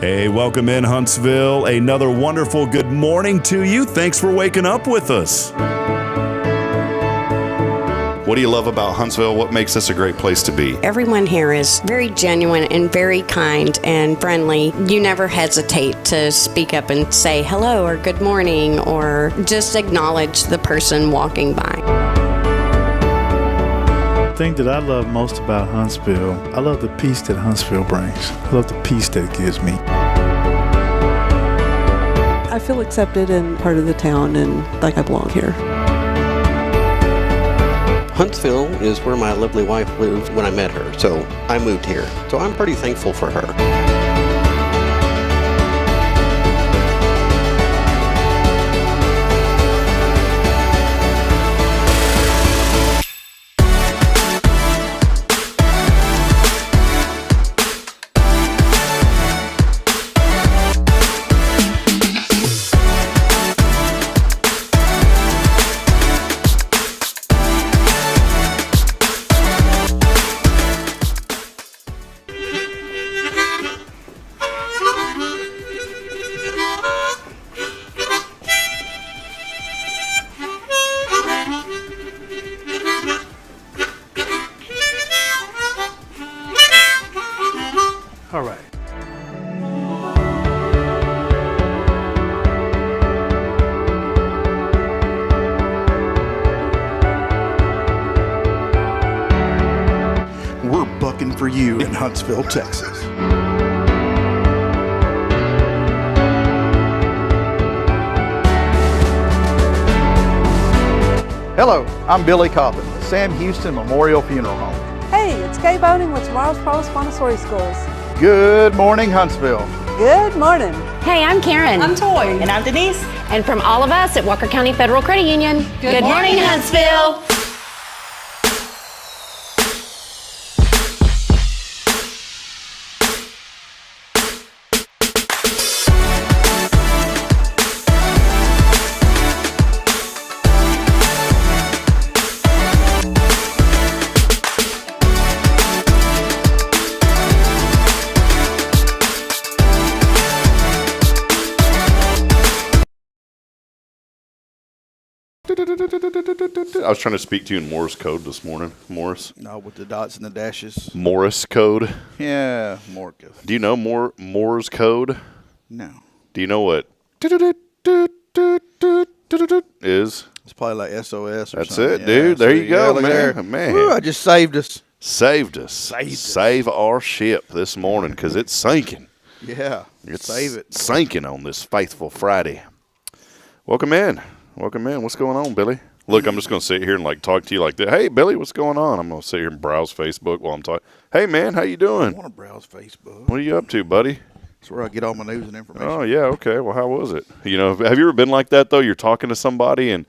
Hey, welcome in Huntsville. Another wonderful good morning to you. Thanks for waking up with us. What do you love about Huntsville? What makes this a great place to be? Everyone here is very genuine and very kind and friendly. You never hesitate to speak up and say hello or good morning or just acknowledge the person walking by. The thing that I love most about Huntsville, I love the peace that Huntsville brings. I love the peace that it gives me. I feel accepted and part of the town and like I belong here. Huntsville is where my lovely wife lived when I met her, so I moved here. So I'm pretty thankful for her. All right. We're bucking for you in Huntsville, Texas. Hello, I'm Billy Coppin, the Sam Houston Memorial Funeral Home. Hey, it's Kay Boning with Tomorrow's Provost Montessori Schools. Good morning, Huntsville. Good morning. Hey, I'm Karen. I'm Toy. And I'm Denise. And from all of us at Walker County Federal Credit Union, good morning, Huntsville. I was trying to speak to you in Morse code this morning. Morse? No, with the dots and the dashes. Morse code? Yeah, Morcus. Do you know Morse code? No. Do you know what is? It's probably like SOS or That's something. it, dude. There you go, look man. there. Man. Woo, I just saved us. Saved us. Saved us. Save our ship this morning because it's sinking. Yeah, It's save it. sinking on this faithful Friday. Welcome in. Welcome in. What's going on, Billy? Look, I'm just going to sit here and like talk to you like that. Hey, Billy, what's going on? I'm going to sit here and browse Facebook while I'm talking. Hey, man, how you I doing? want to browse Facebook. What are you up to, buddy? That's where I get all my news and information. Oh, yeah, okay. Well, how was it? You know, have you ever been like that, though? You're talking to somebody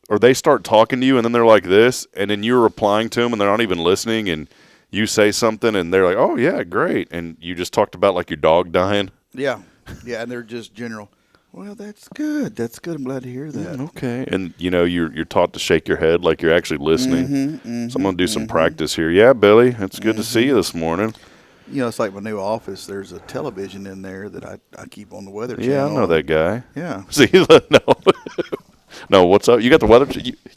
or they start talking to you and then they're like this, and then you're replying to them and they're not even listening, and you say something and they're like, oh, yeah, great. And you just talked about like your dog dying. Yeah, yeah, and they're just general. Well, that's good. That's good. I'm glad to hear that. Okay. And, you know, you're taught to shake your head like you're actually listening. So I'm going to do some practice here. Yeah, Billy, it's good to see you this morning. You know, it's like my new office. There's a television in there that I keep on the weather channel. Yeah, I know that guy. Yeah. See, no. No, what's up? You got the weather?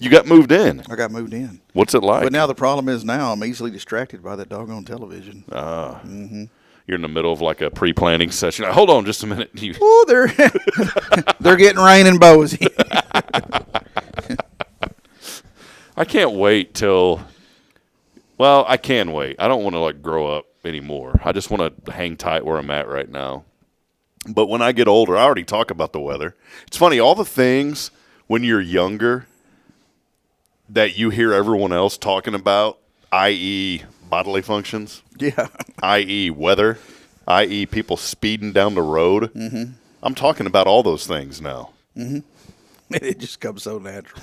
You got moved in. I got moved in. What's it like? But now the problem is I'm easily distracted by that doggone television. You're in the middle of like a pre-planning session. Hold on just a minute. Oh, they're getting rain and Boise. I can't wait till – well, I can wait. I don't want to like grow up anymore. I just want to hang tight where I'm at right now. But when I get older, I already talk about the weather. It's funny, all the things when you're younger that you hear everyone else talking about, i.e. bodily functions, Yeah. i.e. weather, i.e. people speeding down the road. I'm talking about all those things now. It just comes so natural.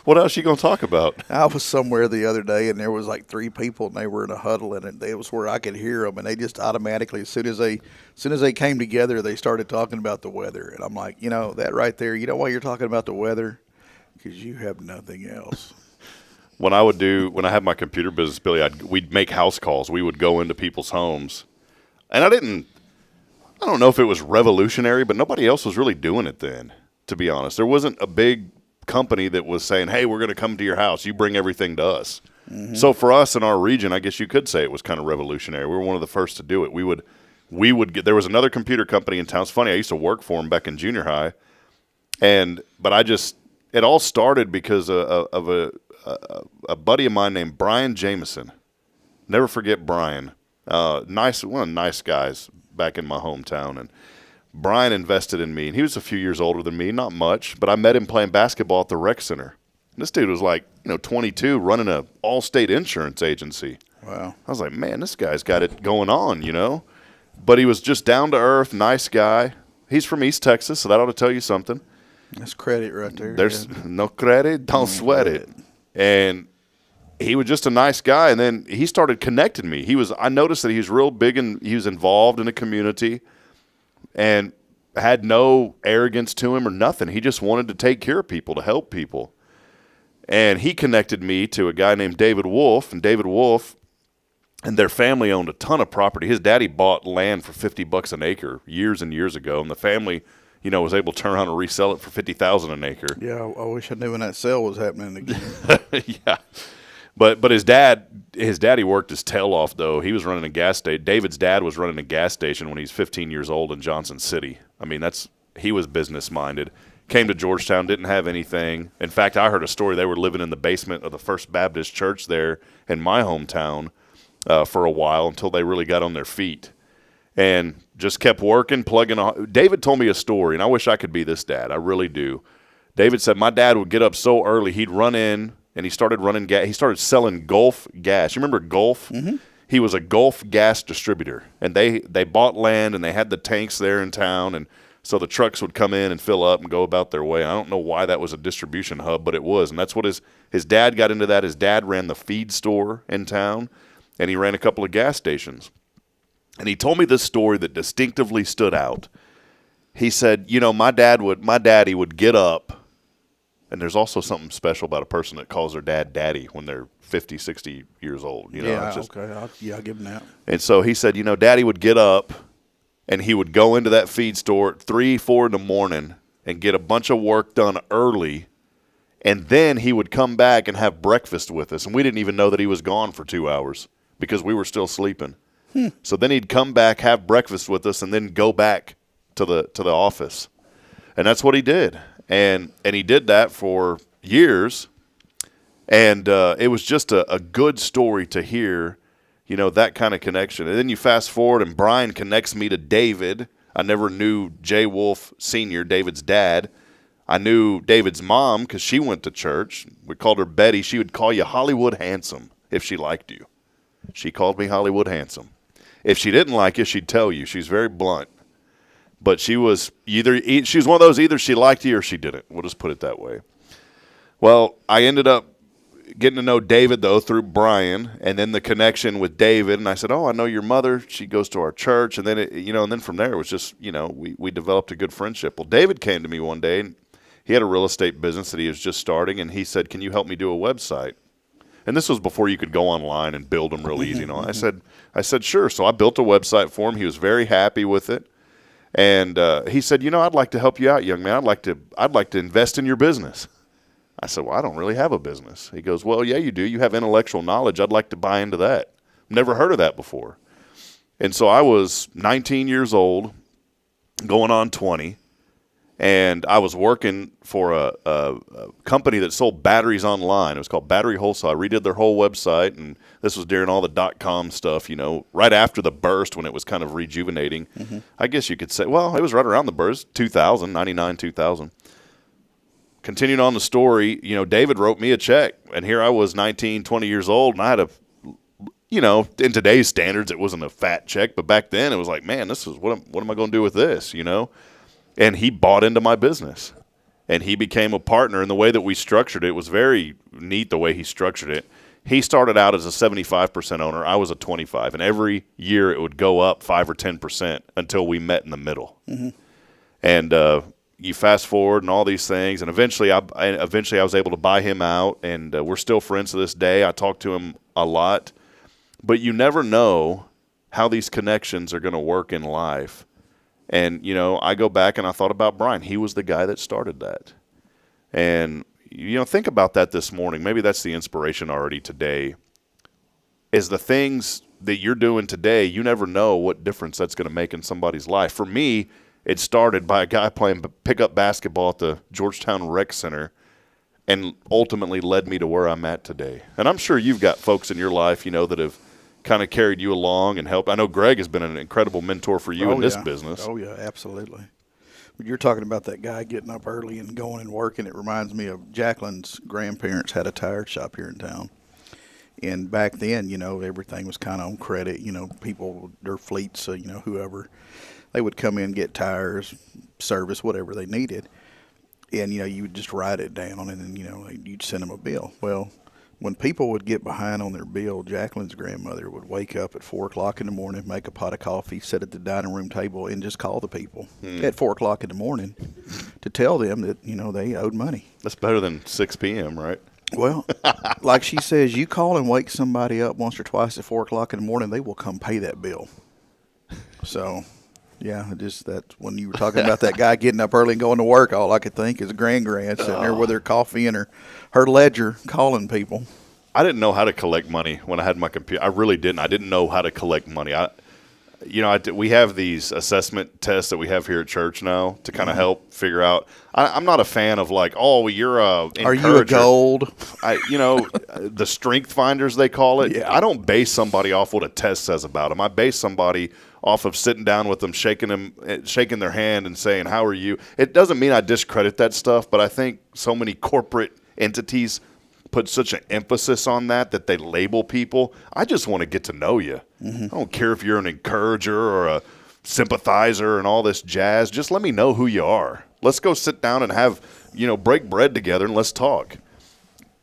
What else you going to talk about? I was somewhere the other day, and there was like three people, and they were in a huddle, and it was where I could hear them, and they just automatically, as soon as they came together, they started talking about the weather, and I'm like, that right there, you know why you're talking about the weather? Because you have nothing else. When I had my computer business, Billy, we'd make house calls. We would go into people's homes, and I I don't know if it was revolutionary, but nobody else was really doing it then, to be honest. There wasn't a big company that was saying, hey, we're going to come to your house. You bring everything to us. Mm-hmm. So for us in our region, I guess you could say it was kind of revolutionary. We were one of the first to do it. We would get, there was another computer company in town. It's funny, I used to work for them back in junior high. But it all started because of a buddy of mine named Brian Jameson. Never forget Brian. One of the nice guys back in my hometown. And Brian invested in me, and he was a few years older than me, not much, but I met him playing basketball at the rec center. This dude was like, 22, running a all-state insurance agency. Wow. I was like, man, this guy's got it going on, But he was just down-to-earth, nice guy. He's from East Texas, so that ought to tell you something. That's credit right there. There's no credit, don't sweat it. And he was just a nice guy, and then he started connecting me. I noticed that he was real big, and he was involved in the community and had no arrogance to him or nothing. He just wanted to take care of people, to help people. And he connected me to a guy named David Wolf, and David Wolf and their family owned a ton of property. His daddy bought land for $50 an acre years and years ago, and the family, was able to turn around and resell it for $50,000 an acre. Yeah, I wish I knew when that sale was happening again. Yeah. But his daddy worked his tail off, though. He was running a gas station. David's dad was running a gas station when he was 15 years old in Johnson City. I mean, he was business-minded. Came to Georgetown, didn't have anything. In fact, I heard a story. They were living in the basement of the First Baptist Church there in my hometown for a while until they really got on their feet. And just kept working, plugging on. David told me a story, and I wish I could be this dad. I really do. David said my dad would get up so early, he'd run in, and he started running gas. He started selling Gulf gas. You remember Gulf? Mm-hmm. He was a Gulf gas distributor, and they bought land, and they had the tanks there in town, and so the trucks would come in and fill up and go about their way. I don't know why that was a distribution hub, but it was, and that's what his dad got into that. His dad ran the feed store in town, and he ran a couple of gas stations. And he told me this story that distinctively stood out. He said, my daddy would get up. And there's also something special about a person that calls their dad daddy when they're 50, 60 years old. Okay. I'll give him that. And so he said, daddy would get up and he would go into that feed store at 3, 4 in the morning and get a bunch of work done early. And then he would come back and have breakfast with us. And we didn't even know that he was gone for 2 hours because we were still sleeping. So then he'd come back, have breakfast with us, and then go back to the office. And that's what he did. And he did that for years, and it was just a good story to hear, that kind of connection. And then you fast forward, and Brian connects me to David. I never knew Jay Wolf Sr., David's dad. I knew David's mom because she went to church. We called her Betty. She would call you Hollywood Handsome if she liked you. She called me Hollywood Handsome. If she didn't like you, she'd tell you. She's very blunt. But she was one of those, either she liked you or she didn't. We'll just put it that way. Well, I ended up getting to know David, though, through Brian, and then the connection with David. And I said, I know your mother. She goes to our church. And then, and then from there, it was just, we developed a good friendship. Well, David came to me one day, and he had a real estate business that he was just starting, and he said, can you help me do a website? And this was before you could go online and build them real easy. I said, sure. So I built a website for him. He was very happy with it. And he said, I'd like to help you out, young man. I'd like to invest in your business. I said, well, I don't really have a business. He goes, well, yeah, you do. You have intellectual knowledge. I'd like to buy into that. Never heard of that before. And so I was 19 years old, going on 20. And I was working for a company that sold batteries online. It was called Battery Wholesale. I redid their whole website, and this was during all the .com stuff, right after the burst when it was kind of rejuvenating. Mm-hmm. I guess you could say, well, it was right around the burst, 2000, 99, 2000. Continuing on the story, David wrote me a check, and here I was 19, 20 years old, and I had in today's standards, it wasn't a fat check, but back then it was like, man, this is what am I going to do with this, And he bought into my business, and he became a partner. And the way that we structured it was very neat, the way he structured it. He started out as a 75% owner. I was a 25%. And every year it would go up 5 or 10% until we met in the middle. Mm-hmm. And you fast forward and all these things. And eventually I was able to buy him out, and we're still friends to this day. I talk to him a lot. But you never know how these connections are going to work in life. And, you know, I go back and I thought about Brian. He was the guy that started that. And, you know, think about that this morning. Maybe that's the inspiration already today. Is the things that you're doing today, you never know what difference that's going to make in somebody's life. For me, it started by a guy playing pickup basketball at the Georgetown Rec Center and ultimately led me to where I'm at today. And I'm sure you've got folks in your life, you know, that have kind of carried you along and helped. I know Greg has been an incredible mentor for you in this business. Oh, yeah, absolutely. When you're talking about that guy getting up early and going and working, it reminds me of Jacqueline's grandparents had a tire shop here in town. And back then, you know, everything was kind of on credit. You know, people, their fleets, you know, whoever, they would come in, get tires, service, whatever they needed. And, you know, you would just write it down and then, you know, you'd send them a bill. Well, when people would get behind on their bill, Jacqueline's grandmother would wake up at 4 o'clock in the morning, make a pot of coffee, sit at the dining room table, and just call the people at 4 o'clock in the morning to tell them that, you know, they owed money. That's better than 6 p.m., right? Well, like she says, you call and wake somebody up once or twice at 4 o'clock in the morning, they will come pay that bill. So, yeah, just that when you were talking about that guy getting up early and going to work, all I could think is a grand sitting there with her coffee and her ledger calling people. I didn't know how to collect money when I had my computer. I really didn't. I didn't know how to collect money. We have these assessment tests that we have here at church now to kind of help figure out. I'm not a fan of like, oh, you're a encourager. Are you a gold? The strength finders, they call it. Yeah. I don't base somebody off what a test says about them. I base somebody off of sitting down with them, shaking their hand and saying, how are you? It doesn't mean I discredit that stuff, but I think so many corporate entities put such an emphasis on that they label people. I just want to get to know you. Mm-hmm. I don't care if you're an encourager or a sympathizer and all this jazz. Just let me know who you are. Let's go sit down and have, break bread together and let's talk.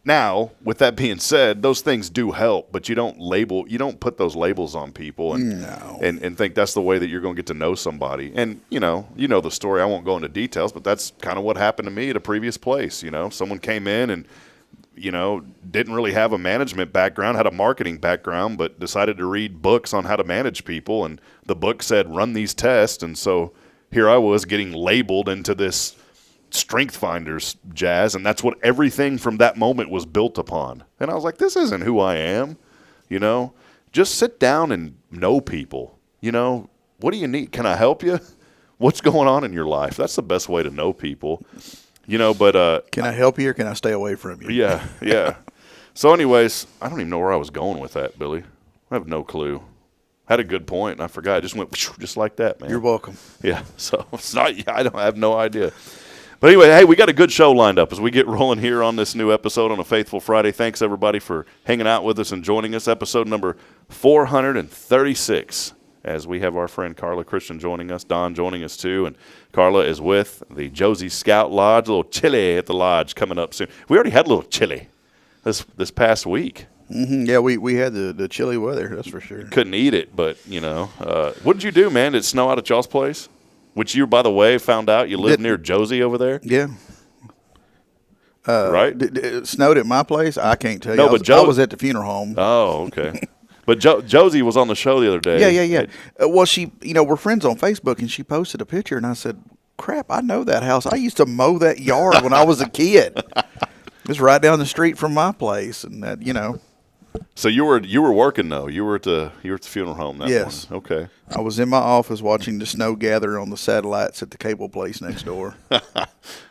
Now, with that being said, those things do help, but you don't put those labels on people and think that's the way that you're going to get to know somebody. And, you know the story. I won't go into details, but that's kind of what happened to me at a previous place. Someone came in and didn't really have a management background, had a marketing background, but decided to read books on how to manage people. And the book said, run these tests. And so here I was getting labeled into this strength finders jazz. And that's what everything from that moment was built upon. And I was like, this isn't who I am. Just sit down and know people. What do you need? Can I help you? What's going on in your life? That's the best way to know people. But can I help you or can I stay away from you? Yeah. So anyways, I don't even know where I was going with that, Billy. I have no clue. Had a good point, and I forgot. I just went just like that, man. You're welcome. Yeah, so it's not. I have no idea. But anyway, hey, we got a good show lined up as we get rolling here on this new episode on a Faithful Friday. Thanks, everybody, for hanging out with us and joining us. Episode number 436. As we have our friend Carla Christian joining us, Don joining us too, and Carla is with the Josie Scout Lodge. A little chili at the lodge coming up soon. We already had a little chili this past week. Mm-hmm. Yeah, we had the chilly weather, that's for sure. Couldn't eat it, but, what did you do, man? Did it snow out at y'all's place? Which you, by the way, found out you live near Josie over there? Yeah. Right? It snowed at my place? I can't tell you. No, I was at the funeral home. Oh, okay. But Josie was on the show the other day. Yeah. Well, she, we're friends on Facebook, and she posted a picture, and I said, crap, I know that house. I used to mow that yard when I was a kid. It's right down the street from my place, and that, So you were working though. You were at the funeral home that Yes. morning. Okay. I was in my office watching the snow gather on the satellites at the cable place next door.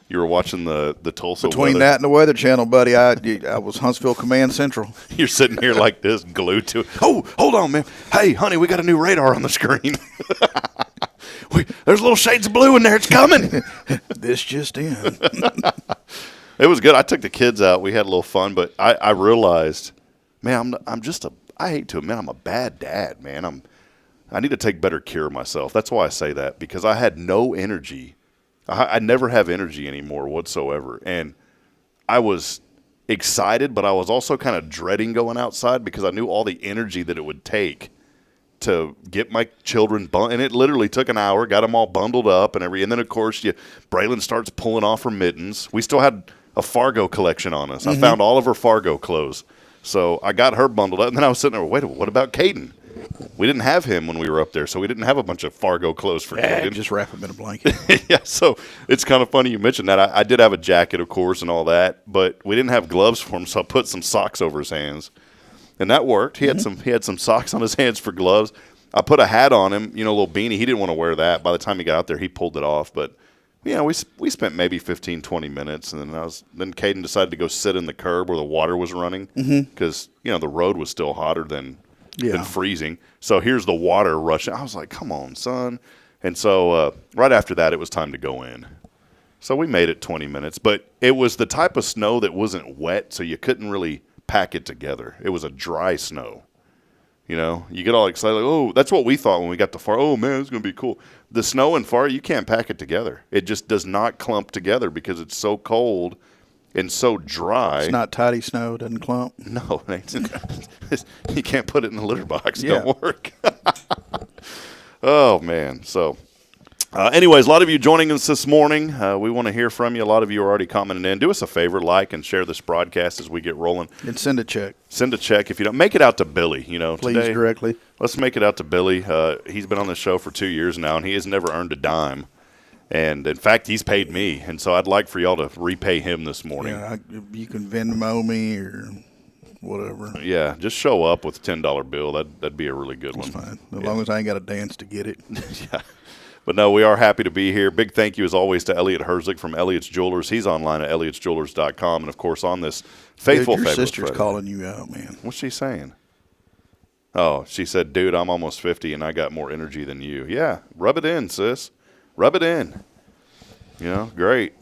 You were watching the Tulsa Between weather. that and the Weather Channel, buddy, I was Huntsville Command Central. You're sitting here like this, glued to it. Oh, hold on, man. Hey, honey, we got a new radar on the screen. There's little shades of blue in there. It's coming. This just in. It was good. I took the kids out. We had a little fun, but I realized, man, I hate to admit I'm a bad dad, man. I need to take better care of myself. That's why I say that, because I had no energy. I never have energy anymore whatsoever. And I was excited, but I was also kind of dreading going outside because I knew all the energy that it would take to get my children and it literally took an hour, got them all bundled up and then of course Braylon starts pulling off her mittens. We still had a Fargo collection on us. Mm-hmm. I found all of her Fargo clothes. So I got her bundled up, and then I was sitting there, wait, what about Caden? we didn't have him when we were up there, so we didn't have a bunch of Fargo clothes for Caden. Just wrap him in a blanket. Yeah, so it's kind of funny you mentioned that. I did have a jacket, of course, and all that, but we didn't have gloves for him, so I put some socks over his hands, and that worked. He had some socks on his hands for gloves. I put a hat on him, a little beanie. He didn't want to wear that. By the time he got out there, he pulled it off, but we spent maybe 15, 20 minutes, and then Caden decided to go sit in the curb where the water was running because the road was still hotter than freezing. So here's the water rushing. I was like, "Come on, son!" And so right after that, it was time to go in. So we made it 20 minutes, but it was the type of snow that wasn't wet, so you couldn't really pack it together. It was a dry snow. You get all excited, like, oh, that's what we thought when we got to Far. Oh, man, it's going to be cool. The snow in Far, you can't pack it together. It just does not clump together because it's so cold and so dry. It's not tidy snow, doesn't clump. No, you can't put it in the litter box. It don't work. Oh, man. So, anyways, a lot of you joining us this morning. We want to hear from you. A lot of you are already commenting in. Do us a favor, like and share this broadcast as we get rolling. And send a check. Send a check if you don't. Make it out to Billy. Please, today, directly. Let's make it out to Billy. He's been on the show for 2 years now, and he has never earned a dime. And, in fact, he's paid me. And so I'd like for y'all to repay him this morning. Yeah, you can Venmo me or whatever. Yeah, just show up with a $10 bill. That'd be a really good one. That's fine. As long as I ain't got to dance to get it. Yeah. But no, we are happy to be here. Big thank you, as always, to Elliot Herzig from Elliot's Jewelers. He's online at elliotsjewelers.com. And, of course, on this faithful Dude, your Fabulous sister's Friday. calling you out, man. What's she saying? Oh, she said, dude, I'm almost 50 and I got more energy than you. Yeah, rub it in, sis. Rub it in. Great.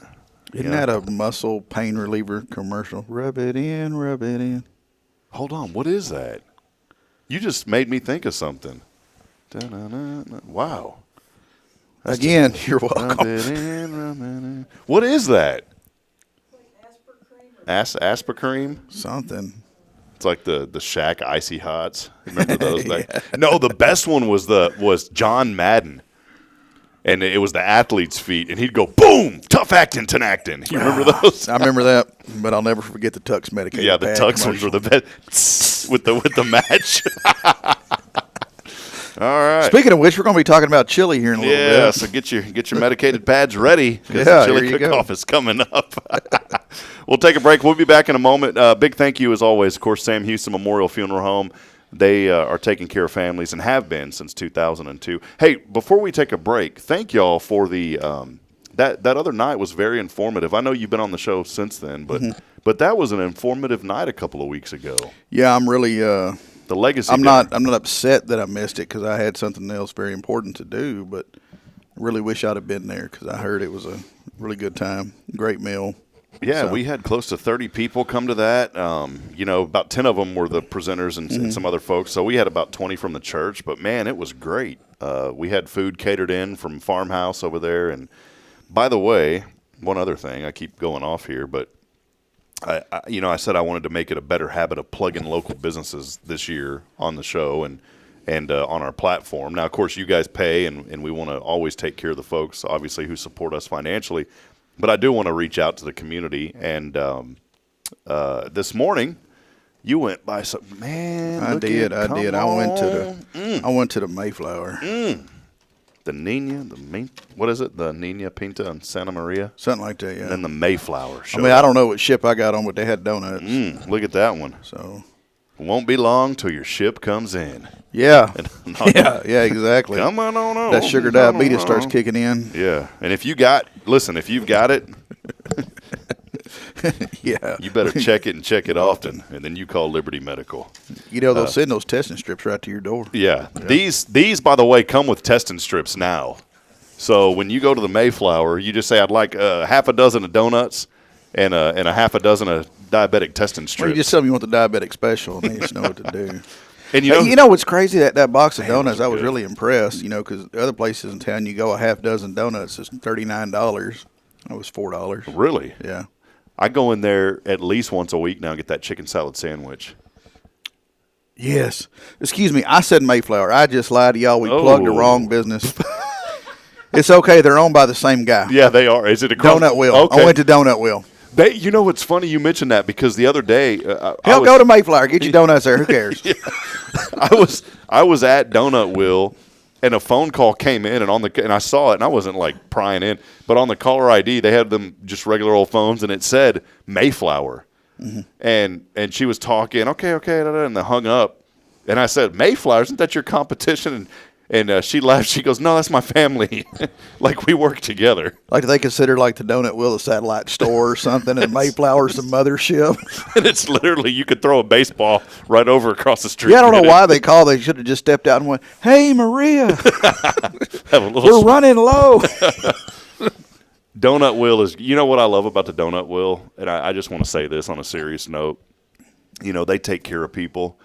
Isn't that a muscle pain reliever commercial? Rub it in, rub it in. Hold on, what is that? You just made me think of something. Da-na-na-na. Wow. Again, you're welcome. Rub it in. What is that? Aspercream? Something. It's like the Shaq Icy Hots. Remember those? No, the best one was John Madden. And it was the athlete's feet, and he'd go, boom, tough actin, tenactin. You remember those? I remember that, but I'll never forget the Tux medicated. Yeah, the Tux ones were the best with the match. All right. Speaking of which, we're going to be talking about chili here in a little bit. Yeah, so get your medicated pads ready because the chili cook-off is coming up. We'll take a break. We'll be back in a moment. Big thank you, as always, of course, Sam Houston Memorial Funeral Home. They are taking care of families and have been since 2002. Hey, before we take a break, thank y'all for the that other night was very informative. I know you've been on the show since then, but that was an informative night a couple of weeks ago. Yeah, I'm really the legacy. I'm not upset that I missed it because I had something else very important to do, but I really wish I'd have been there because I heard it was a really good time, great meal. Yeah, we had close to 30 people come to that. About 10 of them were the presenters and some other folks. So we had about 20 from the church. But, man, it was great. We had food catered in from Farmhouse over there. And, by the way, one other thing. I keep going off here. But, I said I wanted to make it a better habit of plugging local businesses this year on the show and on our platform. Now, of course, you guys pay, and we want to always take care of the folks, obviously, who support us financially. But I do want to reach out to the community, and this morning you went by some man. I did. I went to the Mayflower. The Nina, what is it? The Nina Pinta and Santa Maria, something like that. Yeah. And then the Mayflower. I don't know what ship I got on, but they had donuts. Look at that one. So it won't be long till your ship comes in. Yeah. Yeah, exactly. Come on. That sugar diabetes starts kicking in. Yeah. And if you've got it, yeah, you better check it and check it often, and then you call Liberty Medical. They'll send those testing strips right to your door. Yeah. These, by the way, come with testing strips now. So when you go to the Mayflower, you just say, I'd like half a dozen of donuts and a half a dozen of diabetic testing strips. Well, you just tell them you want the diabetic special, and they just know what to do. And you know what's crazy? That box of donuts, I was really impressed, because other places in town, you go a half dozen donuts, it's $39. That was $4. Really? Yeah. I go in there at least once a week now and get that chicken salad sandwich. Yes. Excuse me, I said Mayflower. I just lied to y'all. We plugged the wrong business. It's okay. They're owned by the same guy. Yeah, they are. Is it a Donut Wheel? Okay. I went to Donut Wheel. You know what's funny? You mentioned that because the other day, go to Mayflower. Get your donuts there. Who cares? I was at Donut Wheel, and a phone call came in, and I saw it, and I wasn't like prying in, but on the caller ID they had them just regular old phones, and it said Mayflower, and she was talking, okay, and they hung up, and I said, Mayflower, isn't that your competition? And she laughed. She goes, no, that's my family. Like, we work together. Like, do they consider, like, the Donut Wheel a satellite store or something, and Mayflower's the mothership? And it's literally, you could throw a baseball right over across the street. Yeah, I don't know why they call. They should have just stepped out and went, hey, Maria, we're running low. Donut Wheel is, you know what I love about the Donut Wheel? And I just want to say this on a serious note. You know, they take care of people.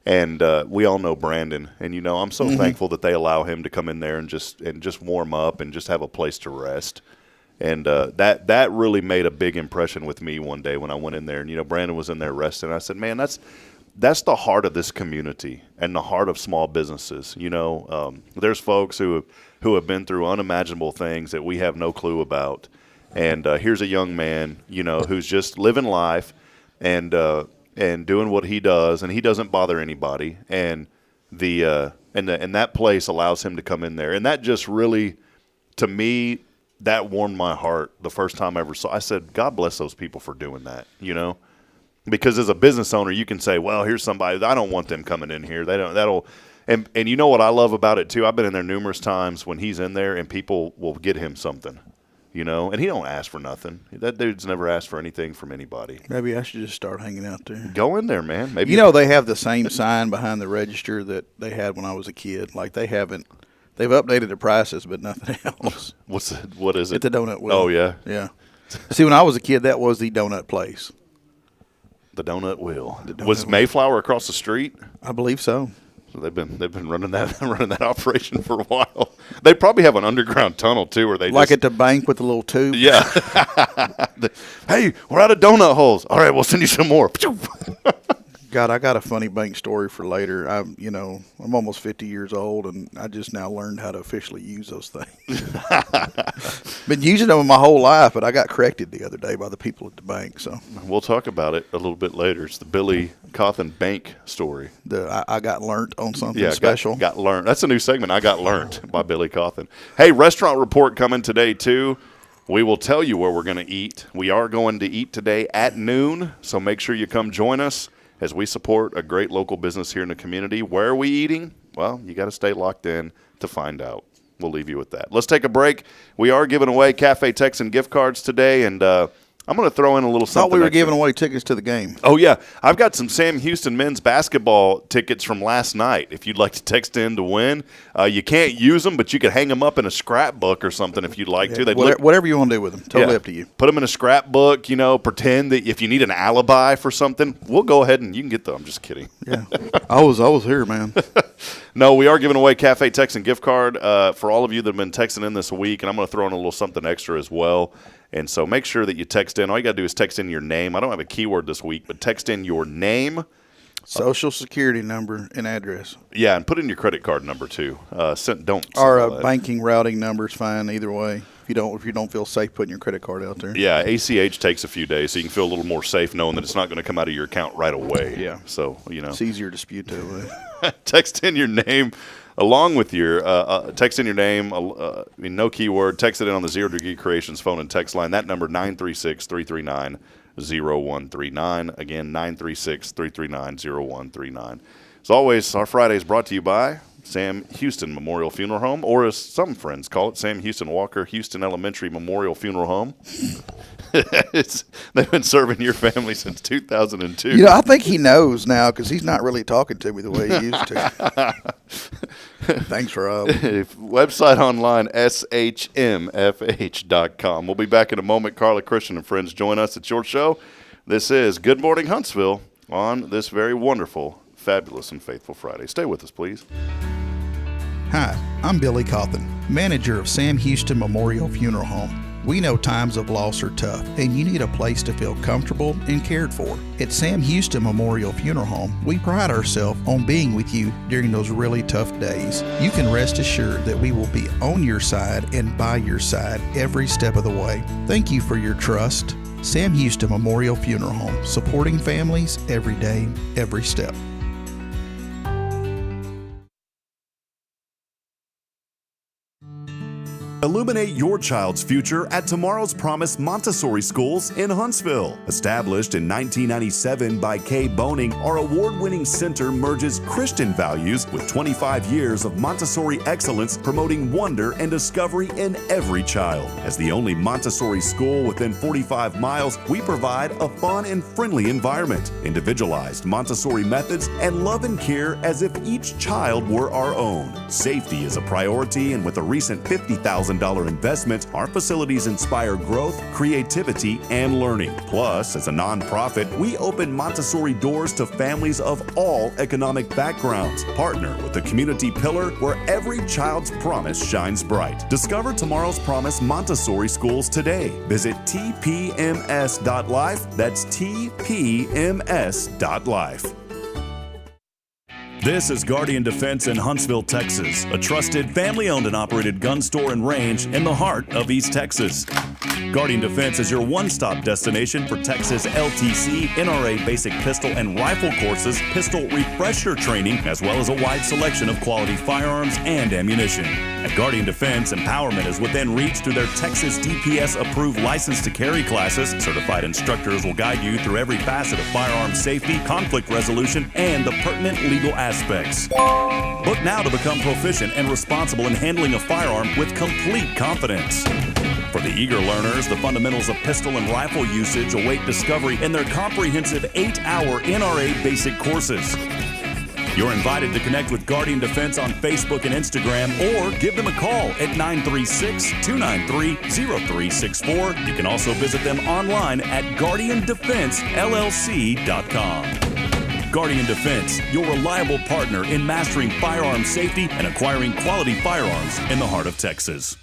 And we all know Brandon, and I'm so thankful that they allow him to come in there and just warm up and just have a place to rest. And that really made a big impression with me one day when I went in there. And Brandon was in there resting. I said, man, that's the heart of this community and the heart of small businesses. There's folks who have been through unimaginable things that we have no clue about. And here's a young man, who's just living life and doing what he does, and he doesn't bother anybody, and that place allows him to come in there, and that just really, to me, that warmed my heart the first time I ever saw. I said, God bless those people for doing that, because as a business owner, you can say, well, here's somebody, I don't want them coming in here. And you know what I love about it too? I've been in there numerous times when he's in there, and people will get him something. And he don't ask for nothing. That dude's never asked for anything from anybody. Maybe I should just start hanging out there. Go in there, man. Maybe they have the same sign behind the register that they had when I was a kid. Like, they've updated the prices, but nothing else. What is it? At the Donut Wheel. Oh, yeah. Yeah. See, when I was a kid, that was the donut place. The Donut Wheel. Was Mayflower across the street? I believe so. So they've been running that operation for a while. They probably have an underground tunnel too, where they at the bank with the little tube. Yeah. Hey, we're out of donut holes. All right, we'll send you some more. God, I got a funny bank story for later. I'm almost 50 years old, and I just now learned how to officially use those things. Been using them my whole life, but I got corrected the other day by the people at the bank. So we'll talk about it a little bit later. It's the Billy Cawthon bank story. I got learnt on something special. Got learned. That's a new segment. I got learnt by Billy Cawthon. Hey, restaurant report coming today too. We will tell you where we're going to eat. We are going to eat today at noon, so make sure you come join us as we support a great local business here in the community. Where are we eating? Well, you got to stay locked in to find out. We'll leave you with that. Let's take a break. We are giving away Cafe Texan gift cards today, and I'm going to throw in a little something. I thought we were giving away tickets to the game. Oh, yeah. I've got some Sam Houston men's basketball tickets from last night. If you'd like to text in to win, you can't use them, but you could hang them up in a scrapbook or something if you'd like to. Whatever you want to do with them. Totally up to you. Put them in a scrapbook, pretend that if you need an alibi for something, we'll go ahead and you can get them. I'm just kidding. Yeah. I was here, man. No, we are giving away Cafe Texan gift card for all of you that have been texting in this week, and I'm going to throw in a little something extra as well. And so make sure that you text in. All you got to do is text in your name. I don't have a keyword this week, but text in your name, Social Security number, and address. Yeah, and put in your credit card number too. Our banking routing number is fine either way. If you don't feel safe putting your credit card out there. Yeah, ACH takes a few days, so you can feel a little more safe knowing that it's not going to come out of your account right away. Yeah. So it's easier to dispute that way. Text in your name. Along with your text in your name, no keyword, text it in on the Zero Degree Creations phone and text line. That number, 936-339-0139. Again, 936-339-0139. As always, our Friday is brought to you by Sam Houston Memorial Funeral Home, or as some friends call it, Sam Houston Walker Houston Elementary Memorial Funeral Home. They've been serving your family since 2002. I think he knows now because he's not really talking to me the way he used to. Thanks, Rob. Website online, shmfh.com. We'll be back in a moment. Carla, Christian, and friends join us at your show. This is Good Morning Huntsville on this very wonderful, fabulous, and faithful Friday. Stay with us, please. Hi, I'm Billy Cawthon, manager of Sam Houston Memorial Funeral Home. We know times of loss are tough, and you need a place to feel comfortable and cared for. At Sam Houston Memorial Funeral Home, we pride ourselves on being with you during those really tough days. You can rest assured that we will be on your side and by your side every step of the way. Thank you for your trust. Sam Houston Memorial Funeral Home, supporting families every day, every step. Illuminate your child's future at Tomorrow's Promise Montessori Schools in Huntsville. Established in 1997 by Kay Boning, our award-winning center merges Christian values with 25 years of Montessori excellence, promoting wonder and discovery in every child. As the only Montessori school within 45 miles, we provide a fun and friendly environment, individualized Montessori methods, and love and care as if each child were our own. Safety is a priority, and with a recent $50,000 investment, our facilities inspire growth, creativity, and learning. Plus, as a nonprofit, we open Montessori doors to families of all economic backgrounds. Partner with the community pillar where every child's promise shines bright. Discover Tomorrow's Promise Montessori Schools today. Visit tpms.life. That's tpms.life. This is Guardian Defense in Huntsville, Texas, a trusted family-owned and operated gun store and range in the heart of East Texas. Guardian Defense is your one-stop destination for Texas LTC, NRA basic pistol and rifle courses, pistol refresher training, as well as a wide selection of quality firearms and ammunition. At Guardian Defense, empowerment is within reach through their Texas DPS-approved license to carry classes. Certified instructors will guide you through every facet of firearm safety, conflict resolution, and the pertinent legal aspects. Book now to become proficient and responsible in handling a firearm with complete confidence. For the eager learners, the fundamentals of pistol and rifle usage await discovery in their comprehensive 8-hour NRA basic courses. You're invited to connect with Guardian Defense on Facebook and Instagram, or give them a call at 936-293-0364. You can also visit them online at guardiandefensellc.com. Guardian Defense, your reliable partner in mastering firearm safety and acquiring quality firearms in the heart of Texas.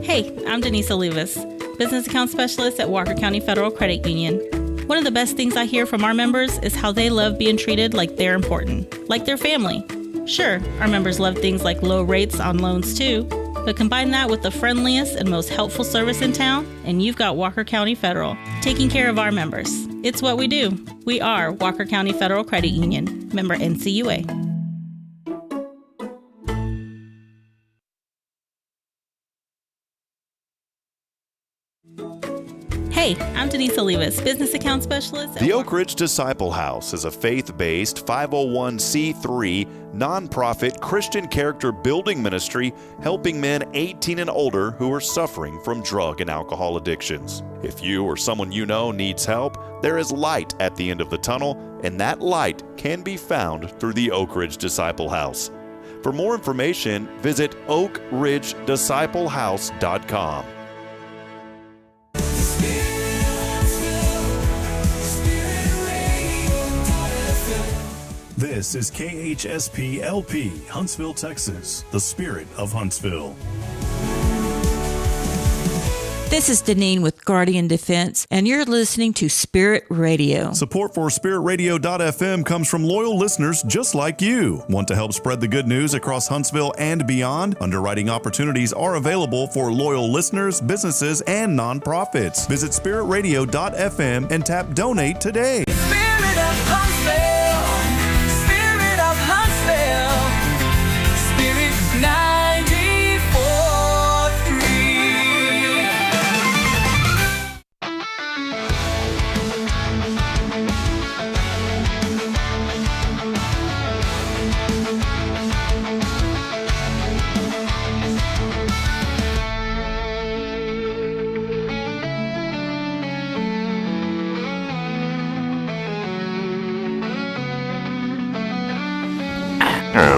Hey, I'm Denise Olivas, Business Account Specialist at Walker County Federal Credit Union. One of the best things I hear from our members is how they love being treated like they're important, like their family. Sure, our members love things like low rates on loans too, but combine that with the friendliest and most helpful service in town, and you've got Walker County Federal, taking care of our members. It's what we do. We are Walker County Federal Credit Union, member NCUA. Hey, I'm Denise Olivas, Business Account Specialist. The Oak Ridge Disciple House is a faith-based 501c3 nonprofit Christian character building ministry helping men 18 and older who are suffering from drug and alcohol addictions. If you or someone you know needs help, there is light at the end of the tunnel, and that light can be found through the Oak Ridge Disciple House. For more information, visit oakridgedisciplehouse.com. This is KHSP LP, Huntsville, Texas, the spirit of Huntsville. This is Deneen with Guardian Defense, and you're listening to Spirit Radio. Support for SpiritRadio.fm comes from loyal listeners just like you. Want to help spread the good news across Huntsville and beyond? Underwriting opportunities are available for loyal listeners, businesses, and nonprofits. Visit SpiritRadio.fm and tap Donate today. Spirit of Huntsville, Spirit of Huntsville, Spirit 94.3.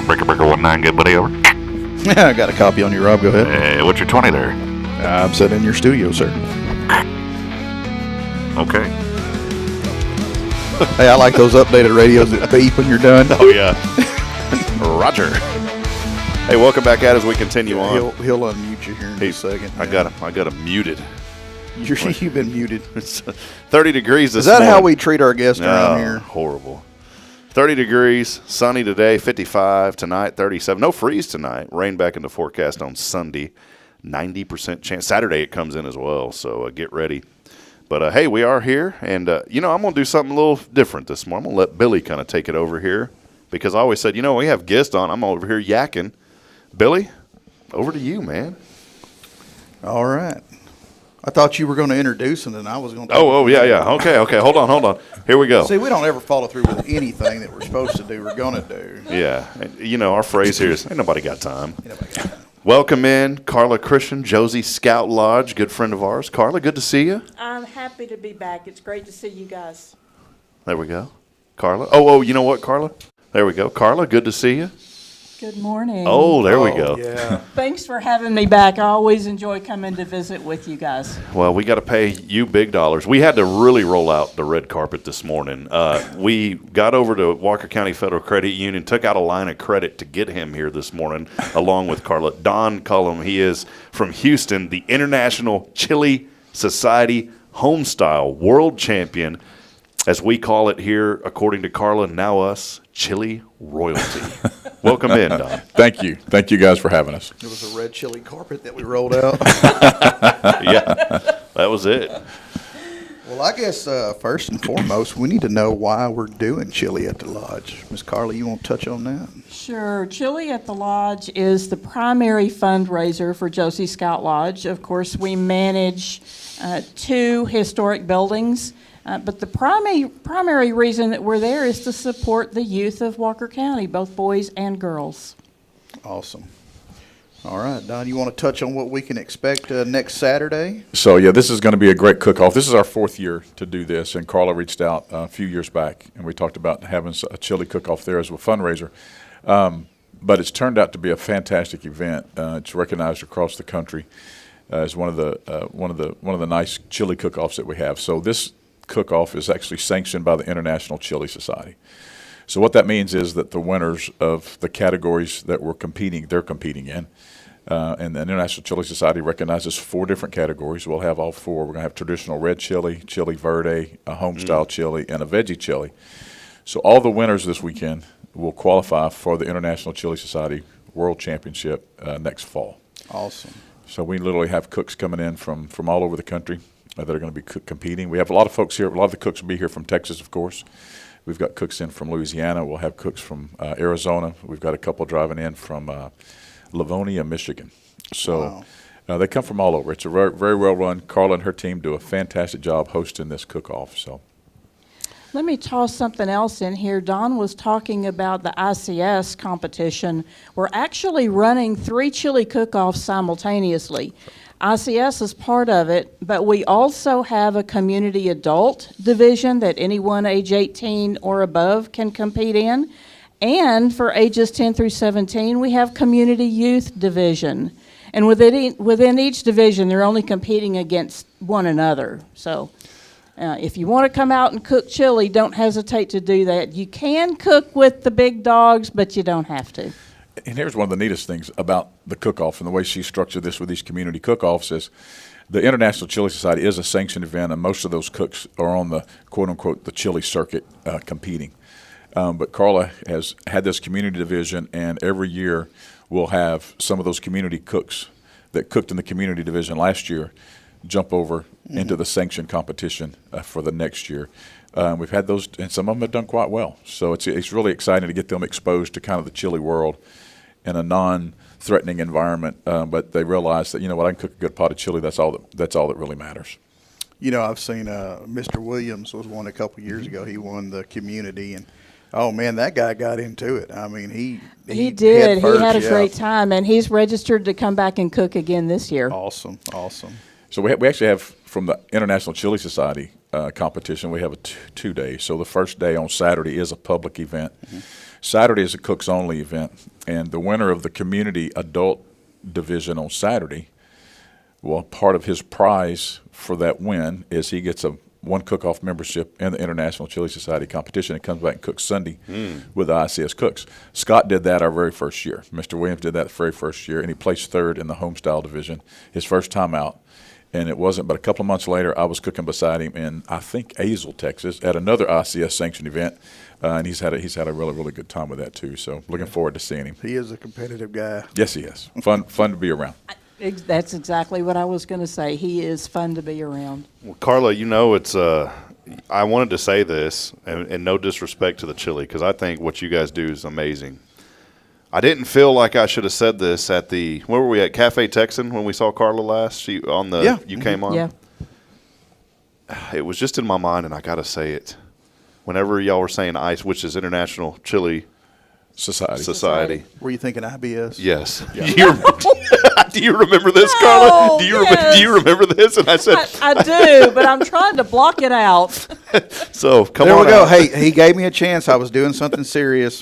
Breaker 19, good buddy, over. Yeah, I got a copy on you, Rob. Go ahead. What's your 20 there? I'm sitting in your studio, sir. Okay. Hey, I like those updated radios that beep when you're done. Oh, yeah. Roger. Hey, welcome back at as we continue on. He'll unmute you here in just a second. I got him muted. You've been muted. It's 30 degrees this Is that morning. how we treat our guests around here? Horrible. 30 degrees, sunny today, 55 tonight, 37. No freeze tonight. Rain back into forecast on Sunday. 90% chance. Saturday it comes in as well, so get ready. But, hey, we are here, and, I'm going to do something a little different this morning. I'm going to let Billy kind of take it over here because I always said, we have guests on. I'm over here yakking. Billy, over to you, man. All right. I thought you were going to introduce, and then I was going to. Yeah. Okay. Hold on. Here we go. See, we don't ever follow through with anything that we're supposed to do. We're going to do. Yeah. Our phrase here is, ain't nobody got time. Welcome in, Carla Christian, Josie Scout Lodge, good friend of ours. Carla, good to see you. I'm happy to be back. It's great to see you guys. There we go. Carla. Oh, you know what, Carla? There we go. Carla, good to see you. Good morning. Oh, there we go. Yeah. Thanks for having me back. I always enjoy coming to visit with you guys. Well, we got to pay you big dollars. We had to really roll out the red carpet this morning. We got over to Walker County Federal Credit Union, took out a line of credit to get him here this morning, along with Carla. Don Cullum, he is from Houston, the International Chili Society Homestyle World Champion, as we call it here, according to Carla, now us, chili royalty. Welcome in, Don. Thank you. Thank you guys for having us. It was a red chili carpet that we rolled out. Yeah, that was it. Well, I guess first and foremost, we need to know why we're doing chili at the lodge. Miss Carla, you want to touch on that? Sure. Chili at the Lodge is the primary fundraiser for Josie Scout Lodge. Of course, we manage 2 historic buildings. But the primary reason that we're there is to support the youth of Walker County, both boys and girls. Awesome. All right, Don, you want to touch on what we can expect next Saturday? So, yeah, this is going to be a great cook-off. This is our 4th year to do this, and Carla reached out a few years back, and we talked about having a chili cook-off there as a fundraiser. But it's turned out to be a fantastic event. It's recognized across the country as one of the nice chili cook-offs that we have. So this cook-off is actually sanctioned by the International Chili Society. So what that means is that the winners of the categories that they're competing in, and the International Chili Society recognizes 4 different categories. We'll have all 4. We're going to have traditional red chili, chili verde, a home-style chili, and a veggie chili. So all the winners this weekend will qualify for the International Chili Society World Championship next fall. Awesome. So we literally have cooks coming in from all over the country that are going to be competing. We have a lot of folks here. A lot of the cooks will be here from Texas, of course. We've got cooks in from Louisiana. We'll have cooks from Arizona. We've got a couple driving in from Livonia, Michigan. So they come from all over. It's a very, very well run. Carla and her team do a fantastic job hosting this cook-off. So. Let me toss something else in here. Don was talking about the ICS competition. We're actually running 3 chili cook-offs simultaneously. ICS is part of it, but we also have a community adult division that anyone age 18 or above can compete in. And for ages 10 through 17, we have community youth division. And within each division, they're only competing against one another. So if you want to come out and cook chili, don't hesitate to do that. You can cook with the big dogs, but you don't have to. And here's one of the neatest things about the cook-off and the way she structured this with these community cook-offs is the International Chili Society is a sanctioned event, and most of those cooks are on the quote-unquote the chili circuit competing. But Carla has had this community division, and every year we'll have some of those community cooks that cooked in the community division last year jump over into the sanctioned competition for the next year. We've had those, and some of them have done quite well. So it's really exciting to get them exposed to kind of the chili world in a non-threatening environment. But they realize that, I can cook a good pot of chili. That's all that really matters. I've seen Mr. Williams was one a couple years ago. He won the community, and oh man, that guy got into it. I mean, he did. He had a great time, and he's registered to come back and cook again this year. Awesome. So we actually have from the International Chili Society competition. We have a 2 days. So the first day on Saturday is a public event. Mm-hmm. Saturday is a cooks only event, and the winner of the community adult division on Saturday, well, part of his prize for that win is he gets one cook-off membership in the International Chili Society competition and comes back and cooks Sunday with the ICS cooks. Scott did that our very first year. Mr. Williams did that the very first year, and he placed 3rd in the homestyle division his first time out. And it wasn't, but a couple of months later, I was cooking beside him in, I think, Azle, Texas, at another ICS sanctioned event, and he's had a really, really good time with that too. So looking forward to seeing him. He is a competitive guy. Yes, he is. Fun to be around. That's exactly what I was going to say. He is fun to be around. Well, Carla, I wanted to say this, and no disrespect to the chili, because I think what you guys do is amazing. I didn't feel like I should have said this at where were we at, Cafe Texan, when we saw Carla last? You came on? Yeah. It was just in my mind, and I got to say it. Whenever y'all were saying ICE, which is International Chili Society. Were you thinking IBS? Yes. Do you remember this, Carla? Do you remember this? And I said, I do, but I'm trying to block it out. So come there on. we go. Out. Hey, he gave me a chance. I was doing something serious.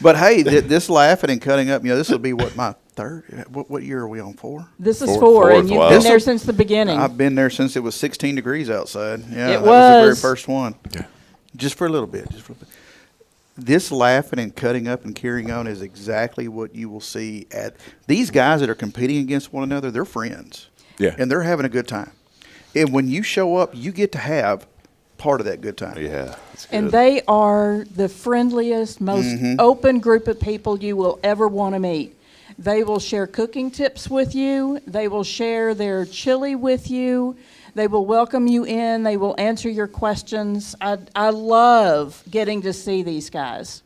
But hey, this laughing and cutting up. This will be what, my third. What year are we on? 4? This is 4, and you've been there since the beginning. I've been there since it was 16 degrees outside. Yeah, that was the very first one. Yeah. Just for a little bit. This laughing and cutting up and carrying on is exactly what you will see at these guys that are competing against one another. They're friends. Yeah. And they're having a good time. And when you show up, you get to have part of that good time. Yeah. And they are the friendliest, most open group of people you will ever want to meet. They will share cooking tips with you. They will share their chili with you. They will welcome you in. They will answer your questions. I love getting to see these guys.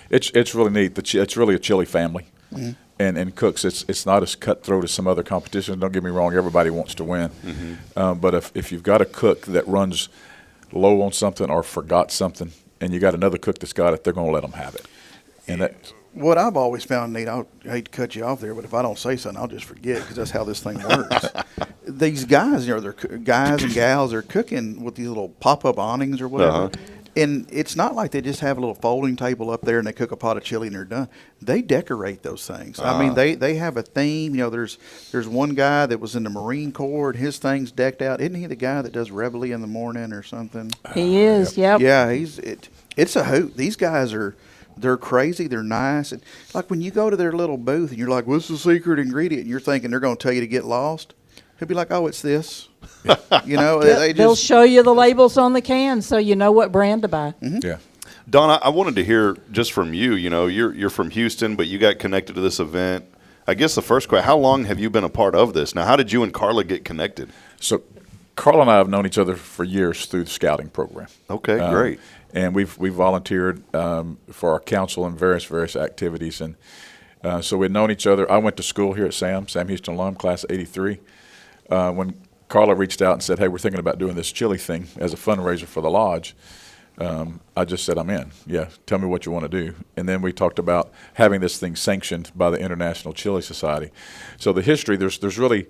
It's really neat. It's really a chili family. Mm-hmm. And cooks, it's not as cutthroat as some other competitions. Don't get me wrong, everybody wants to win. Mm-hmm. But if you've got a cook that runs low on something or forgot something, and you got another cook that's got it, they're going to let them have it. And that. What I've always found neat, I hate to cut you off there, but if I don't say something, I'll just forget because that's how this thing works. These guys, they're guys and gals are cooking with these little pop-up awnings or whatever. Uh-huh. And it's not like they just have a little folding table up there and they cook a pot of chili and they're done. They decorate those things. I mean, they have a theme. There's one guy that was in the Marine Corps and his thing's decked out. Isn't he the guy that does Reveille in the morning or something? He is, yep. Yeah, it's a hoot. These guys they're crazy. They're nice. And like when you go to their little booth and you're like, what's the secret ingredient? And you're thinking they're going to tell you to get lost. He'll be like, oh, it's this. They'll show you the labels on the can so you know what brand to buy. Mm-hmm. Yeah. Don, I wanted to hear just from you. You're from Houston, but you got connected to this event. I guess the first question, how long have you been a part of this? Now, how did you and Carla get connected? So Carla and I have known each other for years through the scouting program. Okay, great. And we've volunteered for our council and various activities. And so we'd known each other. I went to school here at Sam Houston alum, class of 83. When Carla reached out and said, hey, we're thinking about doing this chili thing as a fundraiser for the lodge, I just said, I'm in. Yeah, tell me what you want to do. And then we talked about having this thing sanctioned by the International Chili Society. So the history, there's really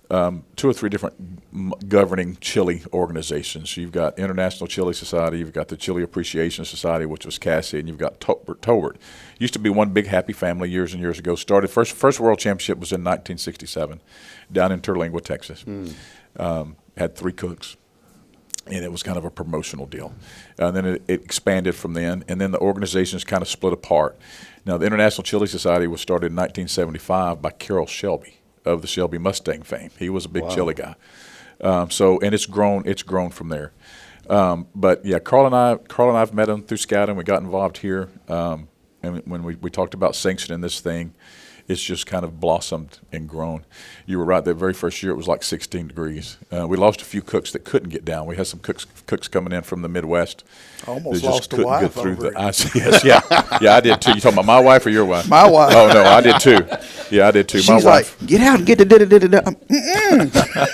2 or 3 different governing chili organizations. You've got International Chili Society, you've got the Chili Appreciation Society, which was Cassie, and you've got Tolbert. Used to be one big happy family years and years ago. Started first World Championship was in 1967 down in Terlingua, Texas. Had 3 cooks, and it was kind of a promotional deal. And then it expanded from then, and then the organizations kind of split apart. Now, the International Chili Society was started in 1975 by Carroll Shelby of the Shelby Mustang fame. He was a big chili guy. And it's grown from there. But yeah, Carla and I've met him through scouting. We got involved here, and when we talked about sanctioning this thing, it's just kind of blossomed and grown. You were right. That very first year, it was like 16 degrees. We lost a few cooks that couldn't get down. We had some cooks coming in from the Midwest. Almost that lost just a wife couldn't get through over the ice. Yes, yeah, I did too. You talking about my wife or your wife? My wife. Oh no, I did too. Yeah, I did too. She's my wife. Like, get out and get the da-da-da-da-da.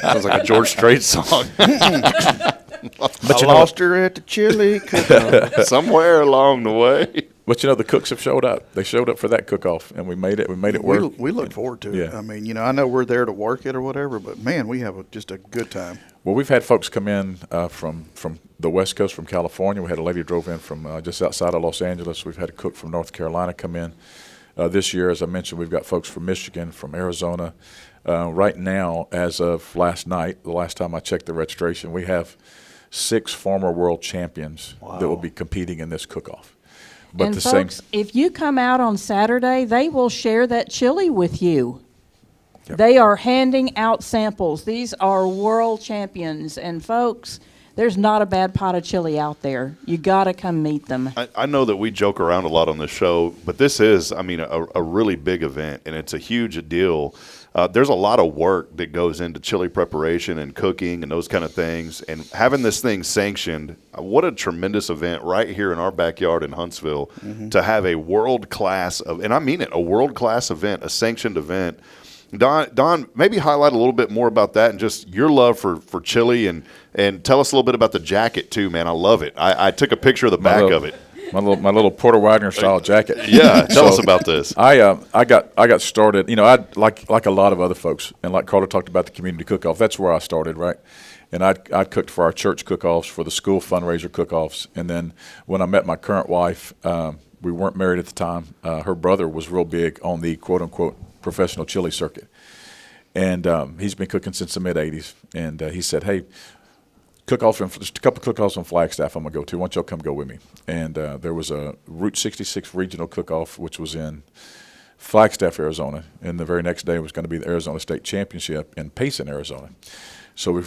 Sounds like a George Strait song. But I lost her at the chili cook-off. Somewhere along the way. But the cooks have showed up. They showed up for that cook-off, and we made it work. We look forward to it. Yeah. I mean, I know we're there to work it or whatever, but man, we have just a good time. Well, we've had folks come in from the West Coast, from California. We had a lady drove in from just outside of Los Angeles. We've had a cook from North Carolina come in. This year, as I mentioned, we've got folks from Michigan, from Arizona. Right now, as of last night, the last time I checked the registration, we have 6 former world champions that will be competing in this cook-off. But and folks, if you come out on Saturday, they will share that chili with you. Yep. They are handing out samples. These are world champions. And folks, there's not a bad pot of chili out there. You got to come meet them. I know that we joke around a lot on this show, but this is, a really big event, and it's a huge deal. there's a lot of work that goes into chili preparation and cooking and those kind of things. And having this thing sanctioned, what a tremendous event right here in our backyard in Huntsville to have a world-class, and I mean it, a world-class event, a sanctioned event. Don, maybe highlight a little bit more about that and just your love for chili, and tell us a little bit about the jacket too, man. I love it. I took a picture of the back of it. My little Porter Wagner style jacket. Yeah, tell us about this. I got started. You know, I like a lot of other folks, and like Carter talked about the community cook-off. That's where I started, right? And I cooked for our church cook-offs, for the school fundraiser cook-offs, and then when I met my current wife, we weren't married at the time. Her brother was real big on the quote-unquote professional chili circuit, and he's been cooking since the mid-'80s. And he said, "Hey, just a couple of cook-offs on Flagstaff I'm gonna go to. Why don't y'all come go with me?" And there was a Route 66 regional cook-off, which was in Flagstaff, Arizona, and the very next day was going to be the Arizona State Championship in Payson, Arizona. So we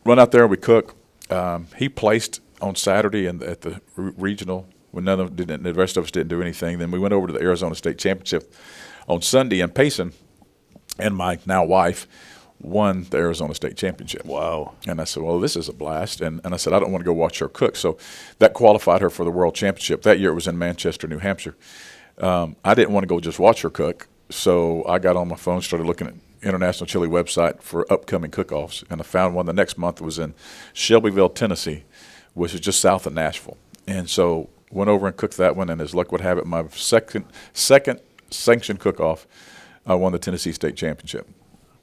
run out there and we cook. He placed on Saturday at the regional when the rest of us didn't do anything. Then we went over to the Arizona State Championship on Sunday in Payson, and my now wife won the Arizona State Championship. Wow. And I said, well, this is a blast. And I said, I don't want to go watch her cook. So that qualified her for the World Championship. That year it was in Manchester, New Hampshire. I didn't want to go just watch her cook. So I got on my phone, started looking at International Chili website for upcoming cook-offs. And I found one the next month was in Shelbyville, Tennessee, which is just south of Nashville. And so went over and cooked that one. And as luck would have it, my second sanctioned cook-off, I won the Tennessee State Championship.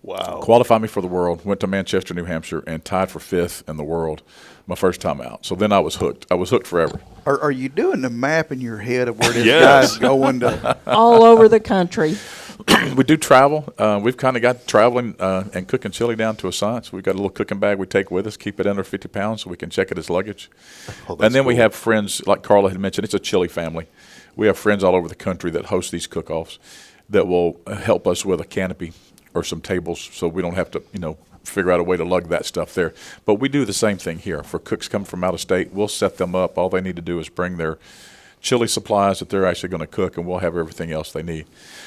Wow. Qualified me for the world, went to Manchester, New Hampshire, and tied for 5th in the world my first time out. So then I was hooked. I was hooked forever. Are you doing the map in your head of where this guy's going to? All over the country. We do travel. We've kind of got traveling and cooking chili down to a science. We've got a little cooking bag we take with us, keep it under 50 pounds so we can check it as luggage. And then we have friends, like Carla had mentioned, it's a chili family. We have friends all over the country that host these cook-offs that will help us with a canopy or some tables so we don't have to, figure out a way to lug that stuff there. But we do the same thing here. For cooks coming from out of state, we'll set them up. All they need to do is bring their chili supplies that they're actually going to cook, and we'll have everything else they need.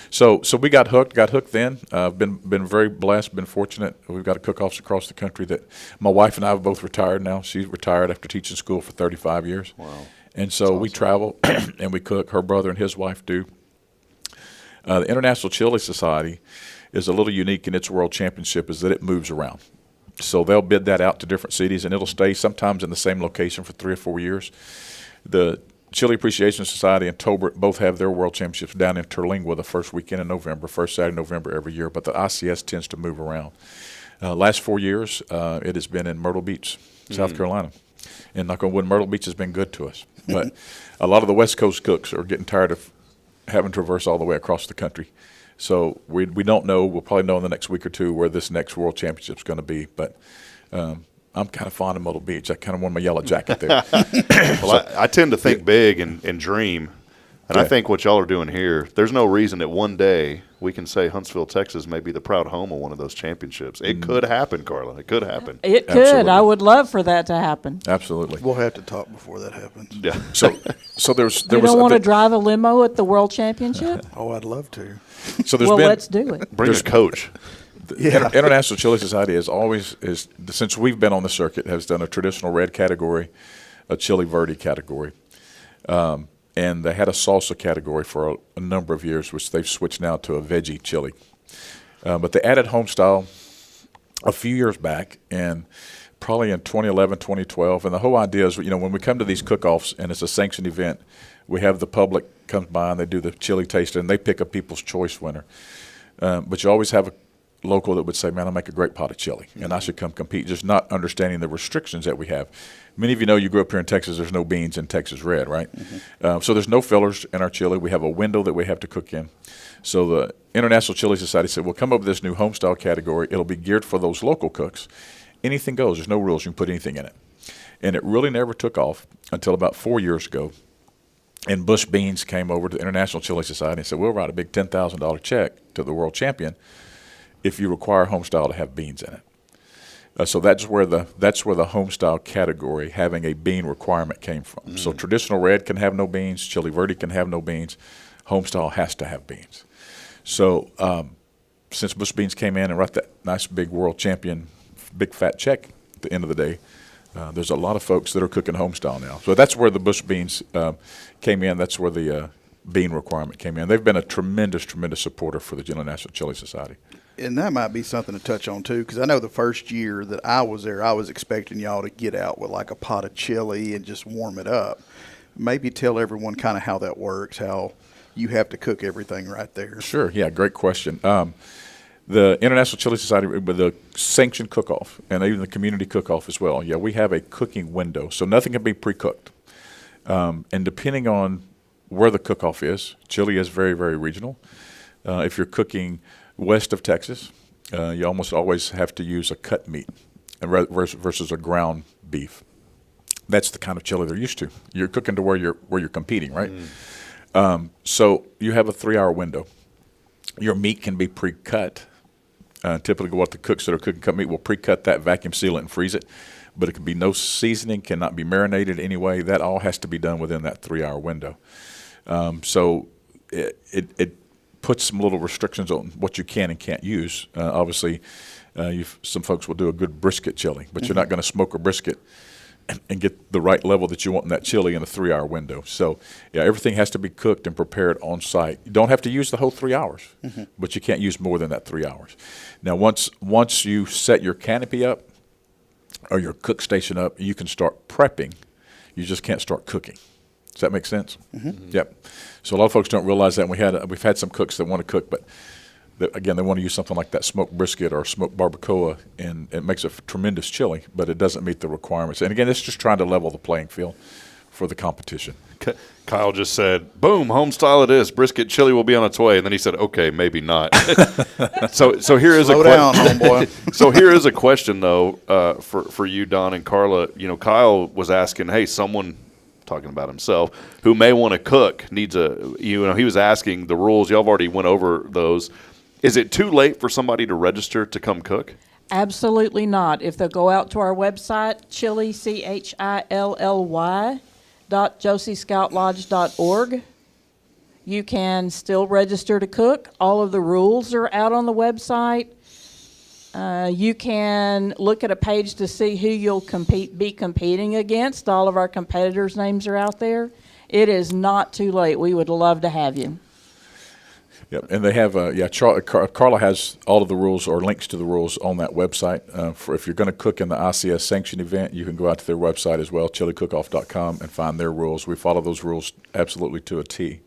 So we got hooked then. Been very blessed, been fortunate. We've got cook-offs across the country that my wife and I have both retired now. She's retired after teaching school for 35 years. Wow. And so we travel and we cook. Her brother and his wife do. The International Chili Society is a little unique in its world championship is that it moves around. So they'll bid that out to different cities, and it'll stay sometimes in the same location for 3 or 4 years. The Chili Appreciation Society and Tolbert both have their world championships down in Terlingua the first weekend in November, first Saturday in November every year, but the ICS tends to move around. Last 4 years, it has been in Myrtle Beach, South Carolina. And knock on wood, Myrtle Beach has been good to us. But a lot of the West Coast cooks are getting tired of having to traverse all the way across the country. So we don't know. We'll probably know in the next week or two where this next World Championship is going to be. But I'm kind of fond of Myrtle Beach. I kind of won my yellow jacket there. Well, I tend to think big and dream. And I think what y'all are doing here, there's no reason that one day we can say Huntsville, Texas may be the proud home of one of those championships. It could happen, Carla. It could happen. It could. Absolutely. I would love for that to happen. Absolutely. We'll have to talk before that happens. Yeah. So there You was don't want to drive a limo at the World Championship? Oh, I'd love to. So there's Well, been let's do it. Bring a coach. International Chili Society has always since we've been on the circuit has done a traditional red category, a chili verde category. And they had a salsa category for a number of years, which they've switched now to a veggie chili. But they added home style a few years back, and probably in 2011, 2012. And the whole idea is, when we come to these cook-offs and it's a sanctioned event, we have the public comes by and they do the chili tasting, and they pick a People's Choice winner. But you always have a local that would say, man, I make a great pot of chili, and I should come compete, just not understanding the restrictions that we have. Many of you know you grew up here in Texas, there's no beans in Texas Red, right? So there's no fillers in our chili. We have a window that we have to cook in. So the International Chili Society said, we'll come up with this new homestyle category. It'll be geared for those local cooks. Anything goes. There's no rules. You can put anything in it. And it really never took off until about 4 years ago. And Bush Beans came over to the International Chili Society and said, we'll write a big $10,000 check to the world champion if you require homestyle to have beans in it. So that's where the homestyle category, having a bean requirement, came from. So traditional red can have no beans, chili verde can have no beans, homestyle has to have beans. So since Bush Beans came in and wrote that nice big world champion, big fat check at the end of the day, there's a lot of folks that are cooking home style now. So that's where the Bush Beans came in. That's where the bean requirement came in. They've been a tremendous supporter for the International Chili Society. And that might be something to touch on, too, because I know the first year that I was there, I was expecting y'all to get out with like a pot of chili and just warm it up. Maybe tell everyone kind of how that works, how you have to cook everything right there. Sure. Yeah, great question. The International Chili Society, with the sanctioned cook-off and even the community cook-off as well, yeah, we have a cooking window. So nothing can be pre-cooked. And depending on where the cook-off is, chili is very, very regional. If you're cooking west of Texas, you almost always have to use a cut meat versus a ground beef. That's the kind of chili they're used to. You're cooking to where you're competing, right? So you have a 3-hour window. Your meat can be pre-cut. Typically, what the cooks that are cooking cut meat will pre-cut that, vacuum seal it, and freeze it. But it can be no seasoning, cannot be marinated anyway. That all has to be done within that 3-hour window. So it puts some little restrictions on what you can and can't use. Obviously, some folks will do a good brisket chili, but you're not going to smoke a brisket and get the right level that you want in that chili in a 3-hour window. So, yeah, everything has to be cooked and prepared on site. You don't have to use the whole 3 hours, but you can't use more than that 3 hours. Now, once you set your canopy up or your cook station up, you can start prepping. You just can't start cooking. Does that make sense? Yep. So a lot of folks don't realize that. We've had some cooks that want to cook, but again, they want to use something like that smoked brisket or smoked barbacoa, and it makes a tremendous chili, but it doesn't meet the requirements. And again, it's just trying to level the playing field for the competition. Kyle just said, boom, home style it is. Brisket chili will be on its way. And then he said, okay, maybe not. So here is Slow down, homeboy. So here is a question, though, for you, Don and Carla. You know, Kyle was asking, hey, someone talking about himself who may want to cook needs he was asking the rules. Y'all have already went over those. Is it too late for somebody to register to come cook? Absolutely not. If they'll go out to our website, chili, chilly.josiescoutlodge.org, you can still register to cook. All of the rules are out on the website. You can look at a page to see who you'll be competing against. All of our competitors' names are out there. It is not too late. We would love to have you. Yep, and they have Carla has all of the rules or links to the rules on that website. For if you're going to cook in the ICS sanctioned event, you can go out to their website as well, chiliCookoff.com, and find their rules. We follow those rules absolutely to a T.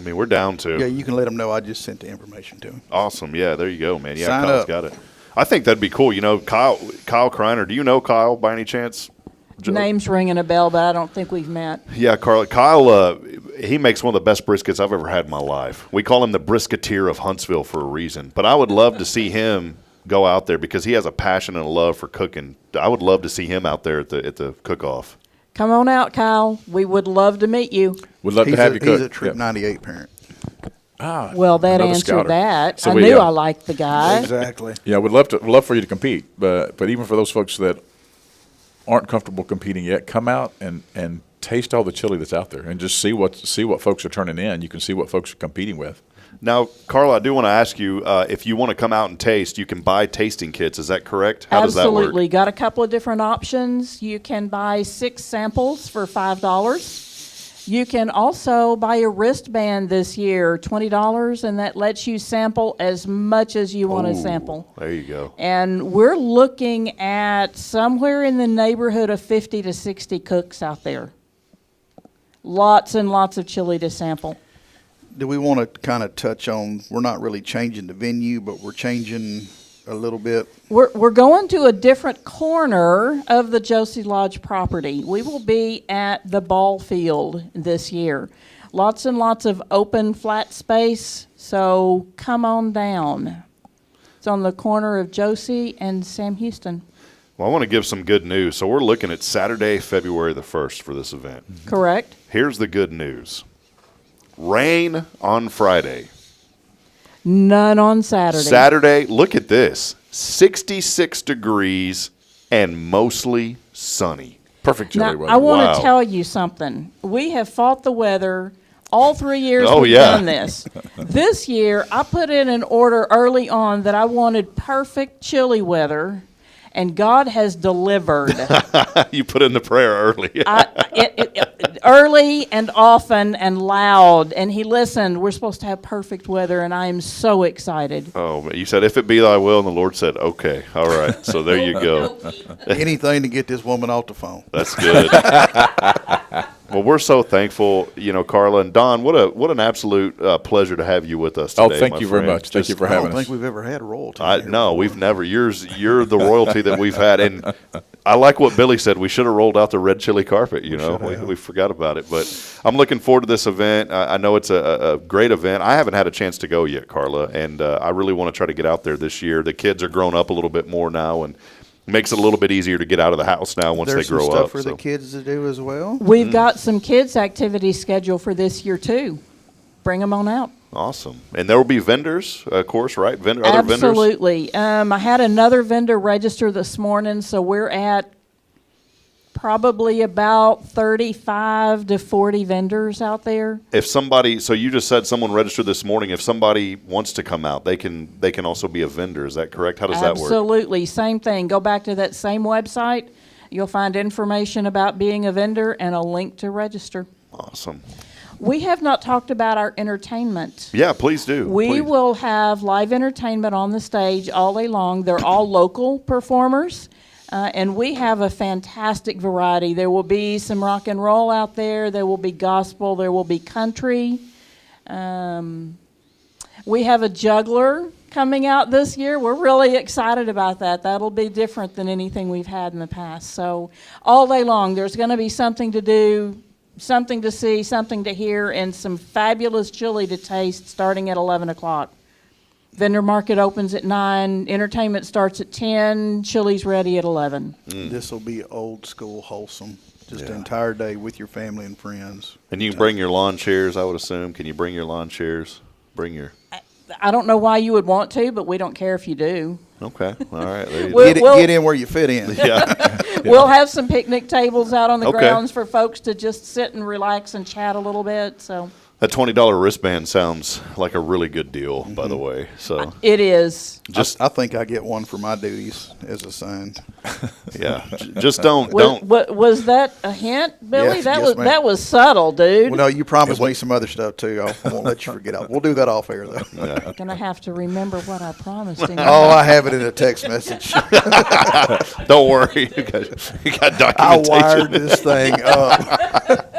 I mean, we're down to. Yeah, you can let them know I just sent the information to them. Awesome. Yeah, there you go, man. Yeah, Sign Kyle's up. got it. I think that'd be cool. You know, Kyle Kreiner, do you know Kyle by any chance? Name's ringing a bell, but I don't think we've met. Yeah, Kyle, he makes one of the best briskets I've ever had in my life. We call him the brisketeer of Huntsville for a reason. But I would love to see him go out there because he has a passion and a love for cooking. I would love to see him out there at the cook-off. Come on out, Kyle. We would love to meet you. We'd love to have you cook. He's a Troop 98 parent. Well, that answered scouter. that. So I we, knew I liked the guy. Exactly. Yeah, we'd love for you to compete, but even for those folks that aren't comfortable competing yet, come out and taste all the chili that's out there and just see what folks are turning in. You can see what folks are competing with. Now, Carla, I do want to ask you, if you want to come out and taste, you can buy tasting kits. Is that correct? How Absolutely. does that work? Got a couple of different options. You can buy 6 samples for $5. You can also buy a wristband this year, $20, and that lets you sample as much as you want to sample. There you go. And we're looking at somewhere in the neighborhood of 50 to 60 cooks out there. Lots and lots of chili to sample. Do we want to kind of touch on, we're not really changing the venue, but we're changing a little bit? We're going to a different corner of the Josie Lodge property. We will be at the ball field this year. Lots and lots of open, flat space, so come on down. It's on the corner of Josie and Sam Houston. Well, I want to give some good news. So we're looking at Saturday, February the 1st for this event. Correct. Here's the good news. Rain on Friday. None on Saturday. Saturday, look at this. 66 degrees and mostly sunny. Perfect chili Now, weather. I want Wow. to tell you something. We have fought the weather All 3 years Oh, we've yeah. done this. This year, I put in an order early on that I wanted perfect chilly weather, and God has delivered. You put in the prayer early. Early and often and loud, and he listened. We're supposed to have perfect weather, and I am so excited. Oh, but you said, if it be thy will, and the Lord said, okay, all right. So there you go. Anything to get this woman off the phone. That's good. Well, we're so thankful, Carla and Don. What an absolute pleasure to have you with us today. Oh, thank you very much. Thank you for I having don't us. think we've ever had royalty. No, we've never. You're the royalty that we've had, and I like what Billy said. We should have rolled out the red chili carpet. We forgot about it, but I'm looking forward to this event. I know it's a great event. I haven't had a chance to go yet, Carla, and I really want to try to get out there this year. The kids are grown up a little bit more now, and makes it a little bit easier to get out of the house now once There's they grow some stuff up. for the kids to do as well. We've got some kids' activities scheduled for this year, too. Bring them on out. Awesome. And there will be vendors, of course, right? Other vendors? Absolutely. I had another vendor register this morning, so we're at probably about 35 to 40 vendors out there. If somebody, so you just said someone registered this morning. If somebody wants to come out, they can also be a vendor. Is that correct? How does that work? Absolutely. Same thing. Go back to that same website. You'll find information about being a vendor and a link to register. Awesome. We have not talked about our entertainment. Yeah, please do. We Please. will have live entertainment on the stage all day long. They're all local performers. And we have a fantastic variety. There will be some rock and roll out there. There will be gospel. There will be country. We have a juggler coming out this year. We're really excited about that. That'll be different than anything we've had in the past. So all day long, there's going to be something to do, something to see, something to hear, and some fabulous chili to taste starting at 11 o'clock. Vendor market opens at 9. Entertainment starts at 10. Chili's ready at 11. This will be old school wholesome. Just an entire day with your family and friends. And you can bring your lawn chairs, I would assume. Can you bring your lawn chairs? Bring your... I don't know why you would want to, but we don't care if you do. Okay. All right. There you We'll- Get in where you fit in. Yeah. We'll have some picnic tables out on the Okay. grounds for folks to just sit and relax and chat a little bit. So That $20 wristband sounds like a really good deal, by the way. So it is. I think I get one for my duties as a son. Yeah. Just don't. Was that a hint, Billy? Yes, that yes, was ma'am. that was subtle, dude. Well, no, you promised me some other stuff too. I won't let you forget. We'll do that off air though. Yeah. Gonna have to remember what I promised. Oh, I have it in a text message. Don't worry. You got documentation. I wired this thing up.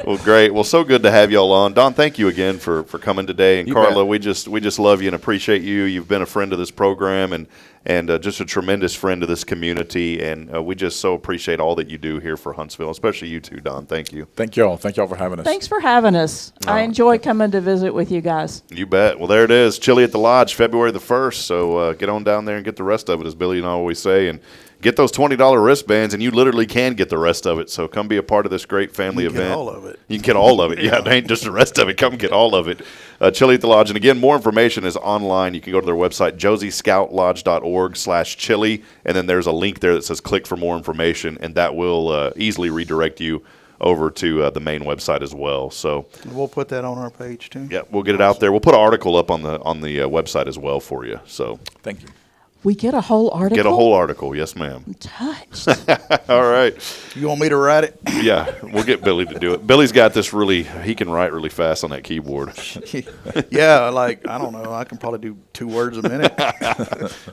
Well, great. Well, so good to have y'all on. Don, thank you again for coming today. And You Carla, bet. we just love you and appreciate you. You've been a friend of this program and just a tremendous friend of this community. And we just so appreciate all that you do here for Huntsville, especially you two, Don. Thank you. Thank y'all. Thank y'all for having us. Thanks for having us. I enjoy coming to visit with you guys. You bet. Well, there it is. Chili at the Lodge, February the 1st. So get on down there and get the rest of it, as Billy and I always say. And get those $20 wristbands, and you literally can get the rest of it. So come be a part of this great family event. Get all of it. You can get all of it. Yeah, it ain't just the rest of it. Come get all of it. Chili at the Lodge. And again, more information is online. You can go to their website, josiescoutlodge.org/chili. And then there's a link there that says click for more information, and that will easily redirect you over to the main website as well. So We'll put that on our page too. yeah, we'll get it out there. We'll put an article up on the website as well for you. So Thank you. We get a whole article. get a whole article. Yes, ma'am. I'm touched. All right. You want me to write it? Yeah, we'll get Billy to do it. Billy's got this he can write really fast on that keyboard. Yeah, like, I don't know. I can probably do 2 words a minute.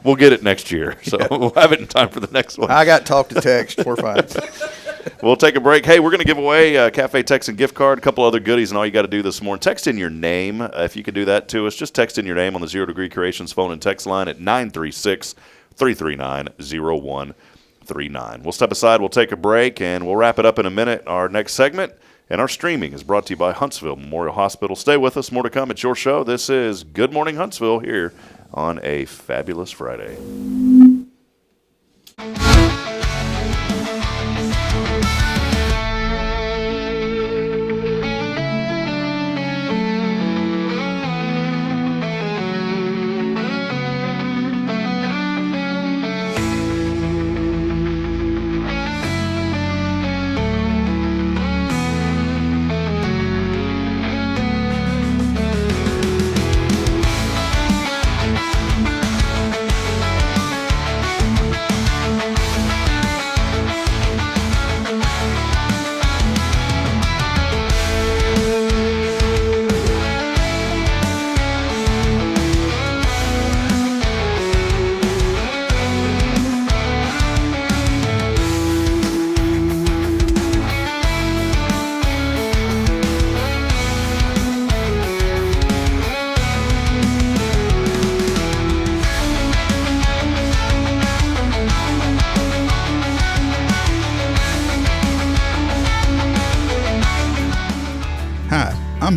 We'll get it next year. So we'll have it in time for the next one. I got talk to text. We're fine. We'll take a break. Hey, we're going to give away a Cafe Texan gift card, a couple other goodies, and all you got to do this morning, text in your name. If you could do that to us, just text in your name on the 0 Degree Creations phone and text line at 936-339-0139. We'll step aside, we'll take a break, and we'll wrap it up in a minute. Our next segment and our streaming is brought to you by Huntsville Memorial Hospital. Stay with us. More to come. It's your show. This is Good Morning Huntsville here on a fabulous Friday.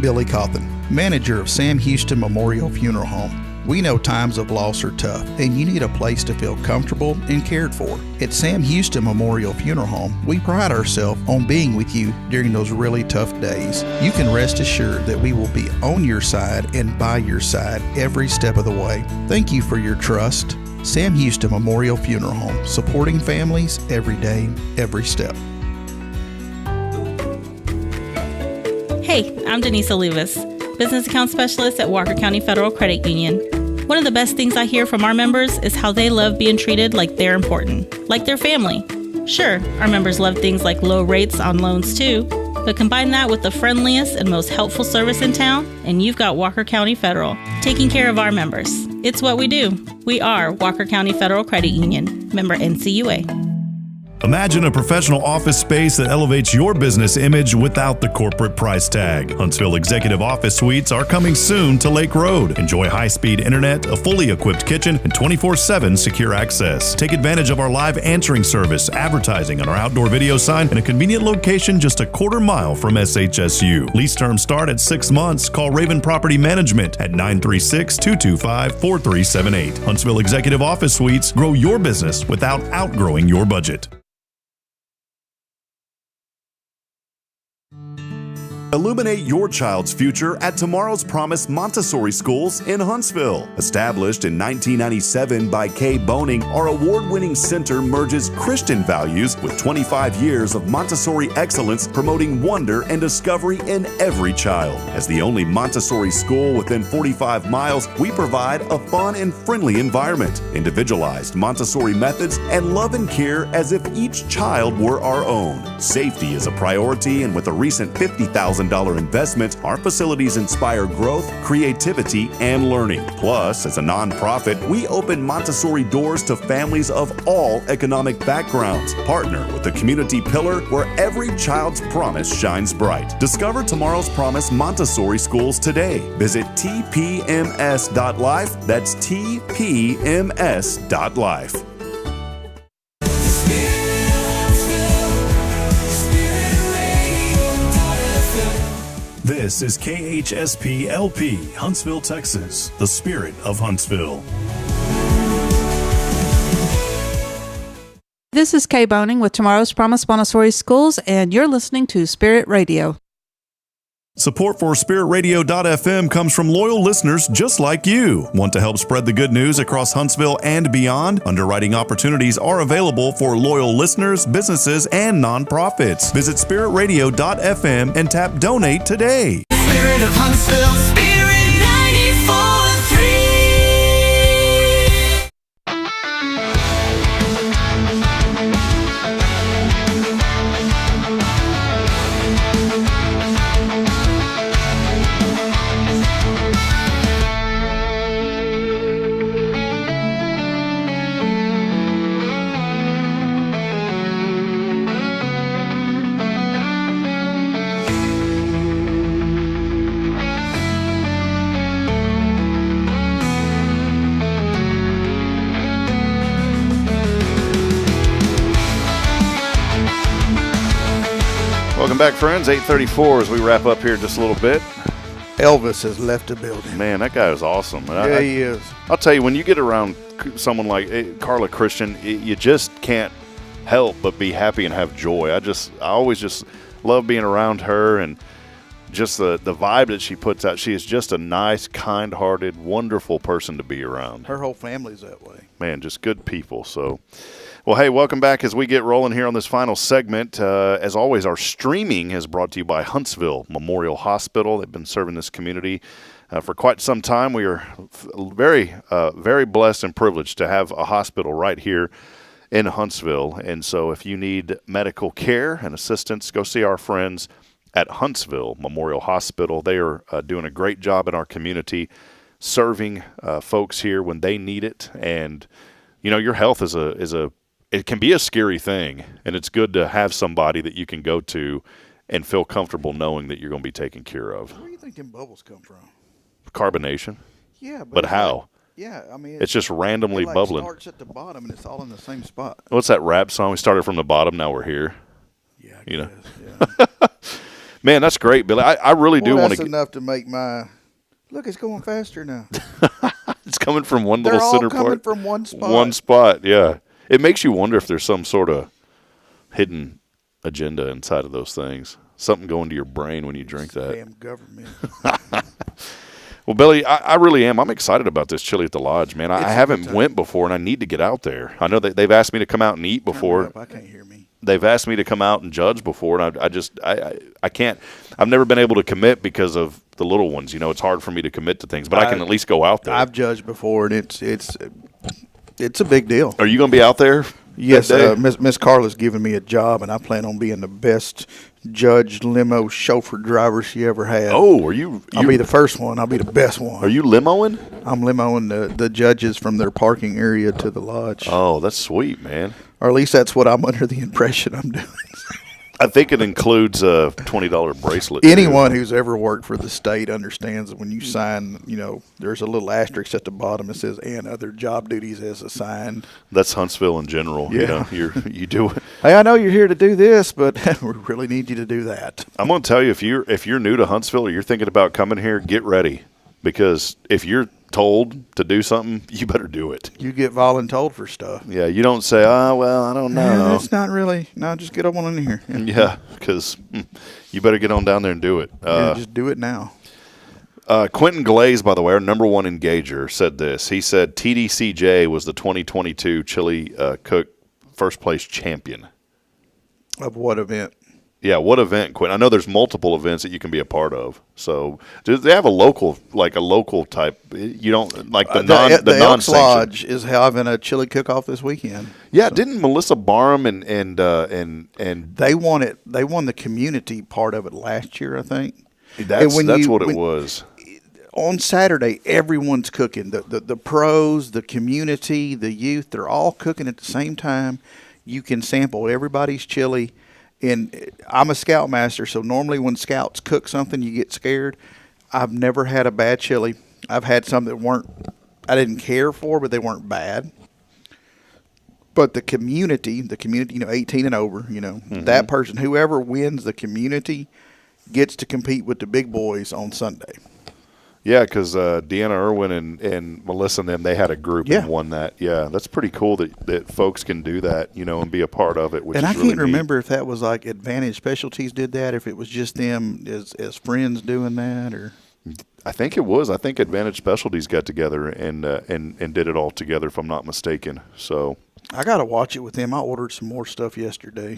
Billy Cawthon, manager of Sam Houston Memorial Funeral Home. We know times of loss are tough, and you need a place to feel comfortable and cared for. At Sam Houston Memorial Funeral Home, we pride ourselves on being with you during those really tough days. You can rest assured that we will be on your side and by your side every step of the way. Thank you for your trust. Sam Houston Memorial Funeral Home, supporting families every day, every step. Hey, I'm Denise Olivas, Business Account Specialist at Walker County Federal Credit Union. One of the best things I hear from our members is how they love being treated like they're important, like their family. Sure, our members love things like low rates on loans too, but combine that with the friendliest and most helpful service in town, and you've got Walker County Federal, taking care of our members. It's what we do. We are Walker County Federal Credit Union, member NCUA. Imagine a professional office space that elevates your business image without the corporate price tag. Huntsville Executive Office Suites are coming soon to Lake Road. Enjoy high-speed internet, a fully equipped kitchen, and 24/7 secure access. Take advantage of our live answering service, advertising on our outdoor video sign, and a convenient location just a quarter mile from SHSU. Lease terms start at 6 months. Call Raven Property Management at 936-225-4378. Huntsville Executive Office Suites. Grow your business without outgrowing your budget. Illuminate your child's future at Tomorrow's Promise Montessori Schools in Huntsville. Established in 1997 by Kay Boning, our award-winning center merges Christian values with 25 years of Montessori excellence, promoting wonder and discovery in every child. As the only Montessori school within 45 miles, we provide a fun and friendly environment, individualized Montessori methods, and love and care as if each child were our own. Safety is a priority, and with a recent $50,000 investment, our facilities inspire growth, creativity, and learning. Plus, as a nonprofit, we open Montessori doors to families of all economic backgrounds. Partner with the community pillar where every child's promise shines bright. Discover Tomorrow's Promise Montessori Schools today. Visit tpms.life. That's tpms.life. This is KHSP LP, Huntsville, Texas, the spirit of Huntsville. This is Kay Boning with Tomorrow's Promise Montessori Schools, and you're listening to Spirit Radio. Support for SpiritRadio.fm comes from loyal listeners just like you. Want to help spread the good news across Huntsville and beyond? Underwriting opportunities are available for loyal listeners, businesses, and nonprofits. Visit SpiritRadio.fm and tap Donate today. Spirit of Huntsville, Spirit 94.3. Welcome back, friends. 8:34 as we wrap up here just a little bit. Elvis has left the building. Man, that guy is awesome. Yeah, he is. I'll tell you, when you get around someone like Carla Christian, you just can't help but be happy and have joy. I always just love being around her, and just the vibe that she puts out. She is just a nice, kind-hearted, wonderful person to be around. Her whole family's that way. Man, just good people. So, well, hey, welcome back as we get rolling here on this final segment. As always, our streaming is brought to you by Huntsville Memorial Hospital. They've been serving this community for quite some time. We are very, very blessed and privileged to have a hospital right here in Huntsville. And so if you need medical care and assistance, go see our friends at Huntsville Memorial Hospital. They are doing a great job in our community, serving folks here when they need it. And, you know, your health it can be a scary thing, and it's good to have somebody that you can go to and feel comfortable knowing that you're going to be taken care of. Where do you think them bubbles come from? Carbonation. Yeah. But how? Yeah, I mean. It's just randomly bubbling. It starts at the bottom, and it's all in the same spot. What's that rap song? We started from the bottom, now we're here. Yeah, you know. Yeah. Man, that's great, Billy. I really do want That's to. enough to make my. Look, it's going faster now. It's coming from one They're little all center coming part. from one spot. One spot, yeah. It makes you wonder if there's some sort of hidden agenda inside of those things. Something going to your brain when you drink that. Damn government. Well, Billy, I really am. I'm excited about this chili at the lodge, man. I It's a haven't good time. went before, and I need to get out there. I know that they've asked me to come out and eat before. I can't hear me. They've asked me to come out and judge before, and I can't. I've never been able to commit because of the little ones. You know, it's hard for me to commit to things, but I can at least go out there. I've judged before, and it's a big deal. Are you going to be out there? Yes, that day? Miss Carla's giving me a job, and I plan on being the best judge limo chauffeur driver she ever had. Oh, are you? I'll be the first one. I'll be the best one. Are you limoing? I'm limoing the judges from their parking area to the lodge. Oh, that's sweet, man. Or at least that's what I'm under the impression I'm doing. I think it includes a $20 bracelet. Anyone who's ever worked for the state understands that when you sign, there's a little asterisk at the bottom that says "and other job duties as assigned." That's Huntsville in general. Yeah. You do it. Hey, I know you're here to do this, but we really need you to do that. I'm going to tell you, if you're new to Huntsville or you're thinking about coming here, get ready, because if you're told to do something, you better do it. You get voluntold for stuff. Yeah, you don't say, "Oh, well, I don't know." It's not really. No, just get on in here. Yeah, because you better get on down there and do it. Just do it now. Quentin Glaze, by the way, our number one engager, said this. He said TDCJ was the 2022 Chili Cook first place champion. Of what event? Yeah, what event, Quentin? I know there's multiple events that you can be a part of. So, do they have a local type? You don't like the Elks non-sanctioned. Lodge is having a chili cook-off this weekend. Yeah, so. Didn't Melissa Barham and they won it? They won the community part of it last year, I think. That's what it was. On Saturday, everyone's cooking. The pros, the community, the youth, they're all cooking at the same time. You can sample everybody's chili. And I'm a scoutmaster, so normally when scouts cook something, you get scared. I've never had a bad chili. I've had some that I didn't care for, but they weren't bad. But the community, 18 and over, that person, whoever wins the community, gets to compete with the big boys on Sunday. Yeah, because Deanna Irwin and Melissa and them, they had a group and won that. Yeah, that's pretty cool that folks can do that, and be a part of it. And I can't remember if that was like Advantage Specialties did that, if it was just them as friends doing that, or. I think it was. I think Advantage Specialties got together and did it all together, if I'm not mistaken. So I got to watch it with them. I ordered some more stuff yesterday.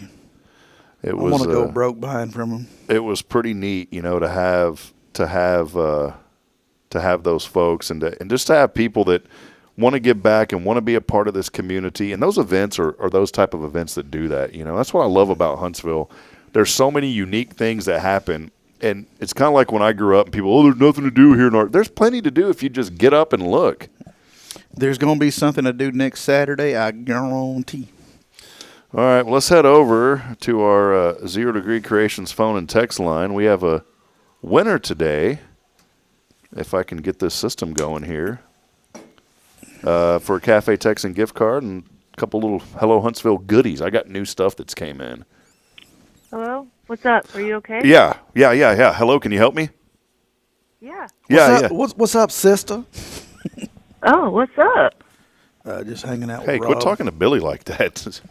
I want to go broke buying from them. It was pretty neat, to have those folks and just to have people that want to give back and want to be a part of this community. And those events are those type of events that do that. That's what I love about Huntsville. There's so many unique things that happen. And it's kind of like when I grew up and people, there's nothing to do here. There's plenty to do if you just get up and look. There's going to be something to do next Saturday, I guarantee. All right, well, let's head over to our 0 Degree Creations phone and text line. We have a winner today. If I can get this system going here, for a Cafe Texan gift card and a couple little Hello Huntsville goodies. I got new stuff that's came in. Hello? What's up? Are you okay? Yeah. Hello, can you help me? Yeah. What's up, sister? Oh, what's up? Just hanging out with Hey, Rob. quit talking to Billy like that.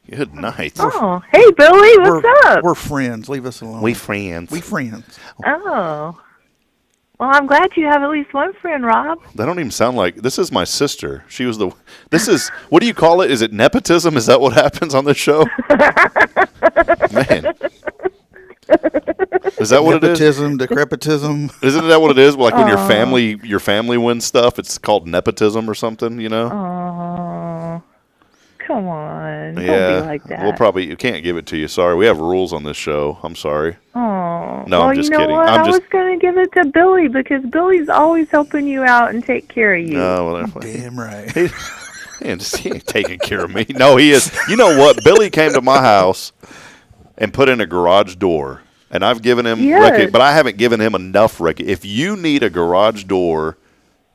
Good night. Oh, hey, Billy, what's up? We're friends. Leave us alone. We friends. Oh. Well, I'm glad you have at least one friend, Rob. That don't even sound like, this is my sister. She was what do you call it? Is it nepotism? Is that what happens on this show? Man. Is that what it is? Nepotism, decrepitism. Isn't that what it is? Like when your family wins stuff, it's called nepotism or something, Oh, come on. Yeah. Don't be like that. You can't give it to you. Sorry. We have rules on this show. I'm sorry. Oh. No, I'm just kidding. What? I was going to give it to Billy because Billy's always helping you out and take care of you. Oh, well, damn right. He ain't taking care of me. No, he is. You know what? Billy came to my house and put in a garage door. And I've given him but I haven't given him enough If you need a garage door,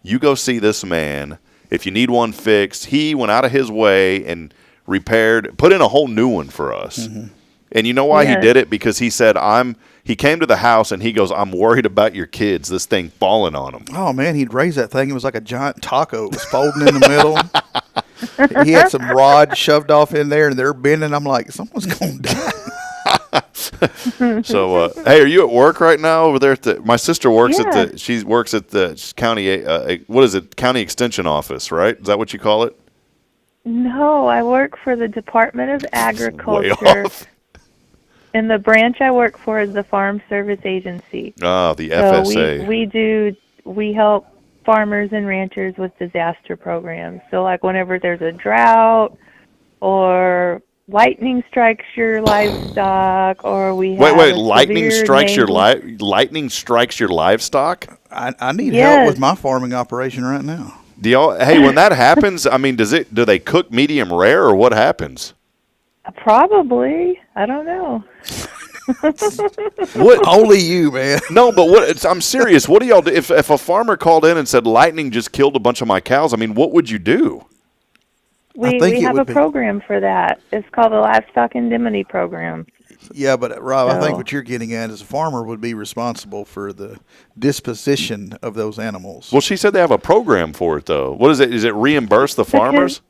you go see this man. If you need one fixed, he went out of his way and put in a whole new one for us. Mm-hmm. And you know why he Yes. did it? Because he said, he came to the house and he goes, I'm worried about your kids, this thing falling on them. Oh, man, he'd raise that thing. It was like a giant taco. It was folding in the middle. He had some rods shoved off in there, and they're bending. I'm like, someone's going to die. So, hey, are you at work right now over there? My sister works Yeah. she works at the county, what is it, county extension office, right? Is that what you call it? No, I work for the Department of Way Agriculture. off. And the branch I work for is the Farm Service Agency. Oh, the So FSA. we help farmers and ranchers with disaster programs. So like whenever there's a drought or lightning strikes your livestock, or we have Wait, a lightning severe strikes your nasal- lightning strikes your livestock? I need Yes. help with my farming operation right now. Do y'all? Hey, when that happens, I mean, do they cook medium rare or what happens? Probably. I don't know. What? Only you, man. No, but I'm serious. What do y'all do if a farmer called in and said lightning just killed a bunch of my cows? I mean, what would you do? We think it have a would be- program for that. It's called the Livestock Indemnity Program. Yeah, but Rob, I think So- what you're getting at is a farmer would be responsible for the disposition of those animals. Well, she said they have a program for it though. What is it? Is it reimburse the farmers?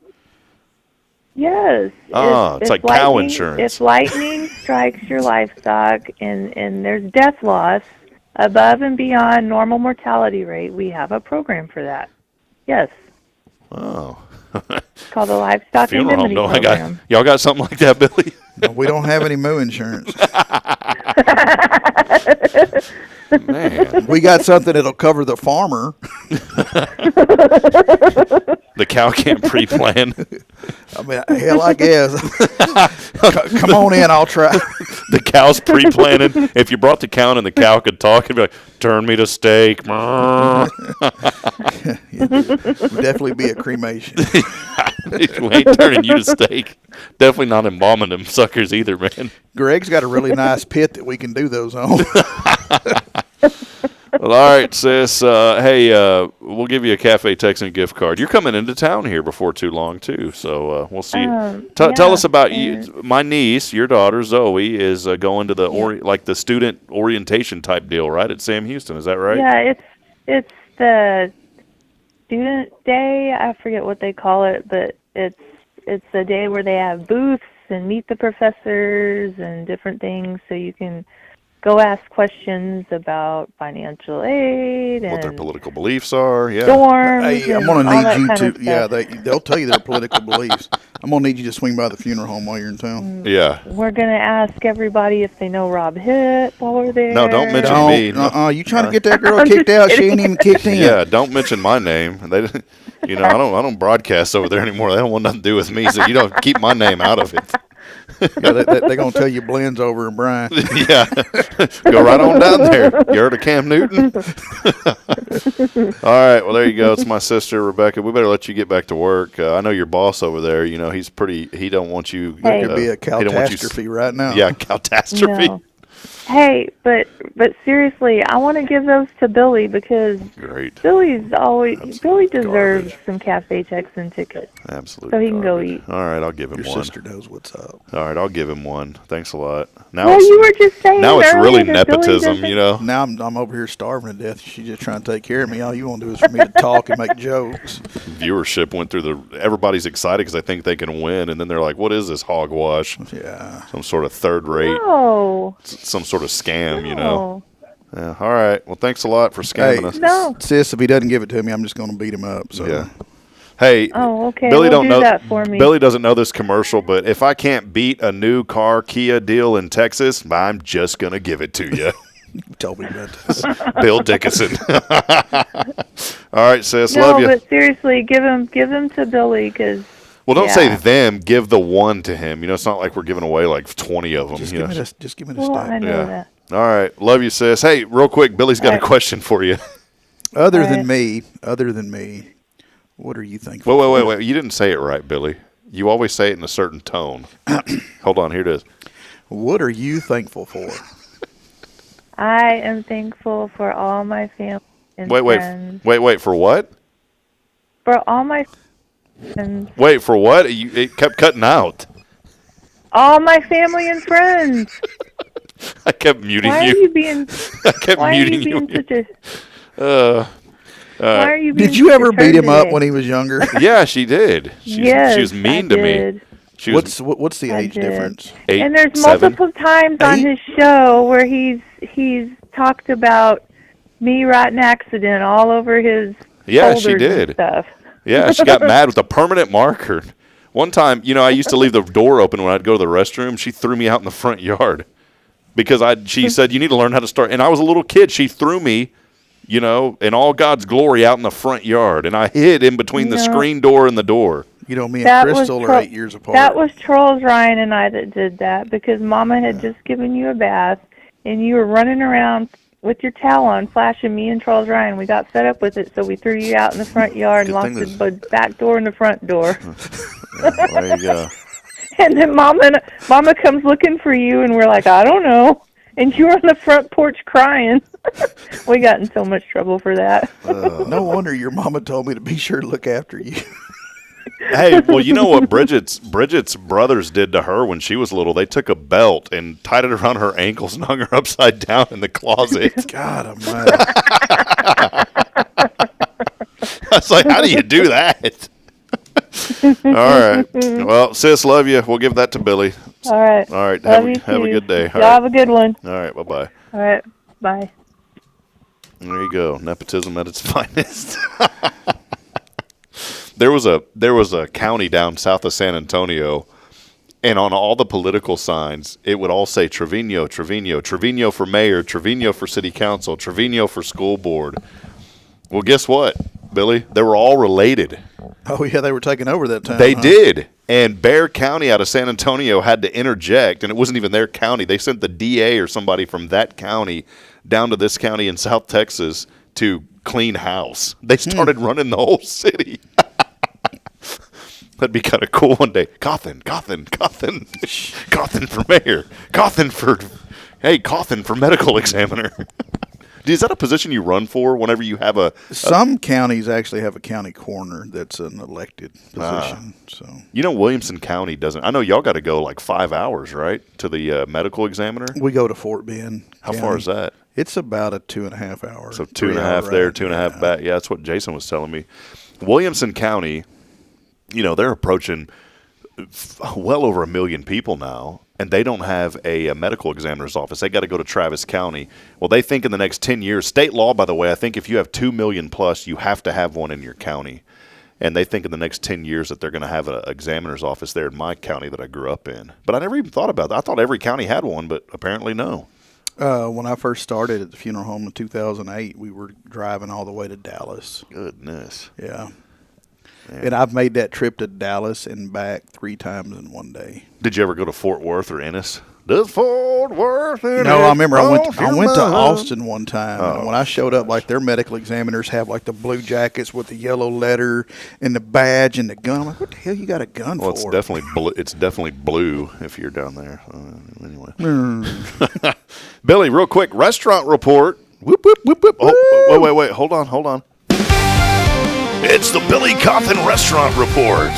Yes. Oh, it's like cow insurance. If lightning strikes your livestock and there's death loss above and beyond normal mortality rate, we have a program for that. Yes. Oh. It's called the Livestock Funeral home. Indemnity No, Program. y'all got something like that, Billy? No, we don't have any moo insurance. Man. We got something that'll cover the farmer. The cow can't pre-plan. I mean, hell, I guess. Come on in, I'll try. The cow's pre-planning. If you brought the cow and the cow could talk, it'd be like, turn me to steak. Would definitely be a cremation. We ain't turning you to steak. Definitely not embalming them suckers either, man. Greg's got a really nice pit that we can do those on. Well, all right, sis. Hey, we'll give you a Cafe Texan gift card. You're coming into town here before too long, too. So we'll see. Tell us about you. My niece, your daughter Zoe, is going to the student orientation type deal, right, at Sam Houston. Is that right? Yeah, it's the student day. I forget what they call it, but it's the day where they have booths and meet the professors and different things, so you can go ask questions about financial aid and What their political beliefs are. Yeah. dorms. Hey, I'm and going to all that need you kind of to, yeah, stuff. they'll tell you their political beliefs. I'm going to need you to swing by the funeral home while you're in town. Yeah. We're going to ask everybody if they know Rob Hitt while we're there. No, don't mention me. You trying to get that girl kicked out? She ain't even kicked in. Yeah, don't mention my name. They, I don't broadcast over there anymore. They don't want nothing to do with me, so you don't keep my name out of it. Yeah, they're going to tell you Blenn's over in Bryan. Yeah. Go right on down there. You heard of Cam Newton? All right. Well, there you go. It's my sister, Rebecca. We better let you get back to work. I know your boss over there. He don't want you. Hey. Could be a catastrophe right now. Yeah, catastrophe. No. Hey, but seriously, I want to give those to Billy because Great. Billy deserves some Cafe Texan tickets. Absolutely. So he can go eat. All right, I'll give him Your one. sister knows what's up. All right, I'll give him one. Thanks a lot. Now Well, you were just saying now it's really earlier that Billy nepotism, doesn't- Now I'm over here starving to death. She's just trying to take care of me. All you want to do is for me to talk and make jokes. Viewership went through everybody's excited because they think they can win, and then they're like, "What is this hogwash? Yeah, some sort of third rate, No. some sort of scam, you know." No. Yeah. All right. Well, thanks a lot for scamming us. No. Sis, if he doesn't give it to me, I'm just going to beat him up. So. Yeah. Hey, Oh, okay. Billy We'll don't do know that for me. Billy doesn't know this commercial, but if I can't beat a new car Kia deal in Texas, I'm just gonna give it to you. You told me about this. Bill Dickinson. All right, sis. No, Love you. but seriously, give them to Billy because. Well, don't say them. Give the one to him. It's not like we're giving away like 20 of them. Just give me this Well, I stamp. know that. All right. Love you, sis. Hey, real quick, Billy's got All a right. question for you. Other All than right. me, what are you thankful Wait. You didn't say it right, Billy. You always say it in a certain tone. Hold on. Here it is. What are you thankful for? I am thankful for all my family and friends. Wait. For what? For all my friends. Wait, for what? It kept cutting out. all my family and friends. I kept muting Why you. are you being? I kept why muting are you you. being such a? Why are you being Did you such a ever beat turd him up today? when he was younger? Yeah, she did. She Yes, was mean I to me. did. She was What's the I age did. difference? 8, And there's 7. multiple times on his show where he's talked about me writing accident all over his Yeah, folders she did. and stuff. Yeah, she got mad with a permanent marker. One time, I used to leave the door open when I'd go to the restroom. She threw me out in the front yard because she said, you need to learn how to start. And I was a little kid. She threw me, in all God's glory out in the front yard. And I hid in between the screen door and the door. Me and Crystal are 8 years apart. That was Trolls Ryan and I that did that because Mama had just given you a bath and you were running around with your towel on, flashing me and Trolls Ryan. We got fed up with it, so we threw you out in the front yard and locked the back door and the front door. There you go. And then Mama comes looking for you, and we're like, I don't know. And you were on the front porch crying. We got in so much trouble for that. No wonder your mama told me to be sure to look after you. Hey, well, you know what Bridget's brothers did to her when she was little? They took a belt and tied it around her ankles and hung her upside down in the closet. God almighty. I was like, how do you do that? All right. Well, sis, love you. We'll give that to Billy. All right. All right. Love Have a you good day. Y'all have a good one. All right. Bye-bye. All right. Bye. There you go. Nepotism at its finest. There was a county down south of San Antonio, and on all the political signs, it would all say Trevino, Trevino, Trevino for mayor, Trevino for city council, Trevino for school board. Well, guess what, Billy? They were all related. Oh, yeah, they were taking over that town. They did. And Bexar County out of San Antonio had to interject, and it wasn't even their county. They sent the DA or somebody from that county down to this county in South Texas to clean house. They started running the whole city. That'd be kind of cool one day. Cawthon for mayor. Cawthon for medical examiner. Is that a position you run for whenever you have Some counties actually have a county coroner that's an elected position. Williamson County doesn't. I know y'all got to go like 5 hours, right, to the medical examiner? We go to Fort Bend. How far is that? It's about a 2.5 hours. So 2.5 there, 2.5 back. Yeah, that's what Jason was telling me. Williamson County, they're approaching well over 1 million people now, and they don't have a medical examiner's office. They got to go to Travis County. Well, they think in the next 10 years, state law, by the way, I think if you have 2 million plus, you have to have one in your county. And they think in the next 10 years that they're going to have an examiner's office there in my county that I grew up in. But I never even thought about that. I thought every county had one, but apparently no. When I first started at the funeral home in 2008, we were driving all the way to Dallas. Goodness. Yeah. And I've made that trip to Dallas and back 3 times in one day. Did you ever go to Fort Worth or Ennis? Does Fort Worth? No, I remember I went to Austin one time. And when I showed up, like their medical examiners have like the blue jackets with the yellow letter and the badge and the gun. I'm like, what the hell you got a gun for? Well, it's definitely blue. It's definitely blue if you're down there. Anyway, Billy, real quick, restaurant report. Whoop whoop whoop whoop. Oh, wait. Hold on. It's the Billy Cawthon Restaurant Report.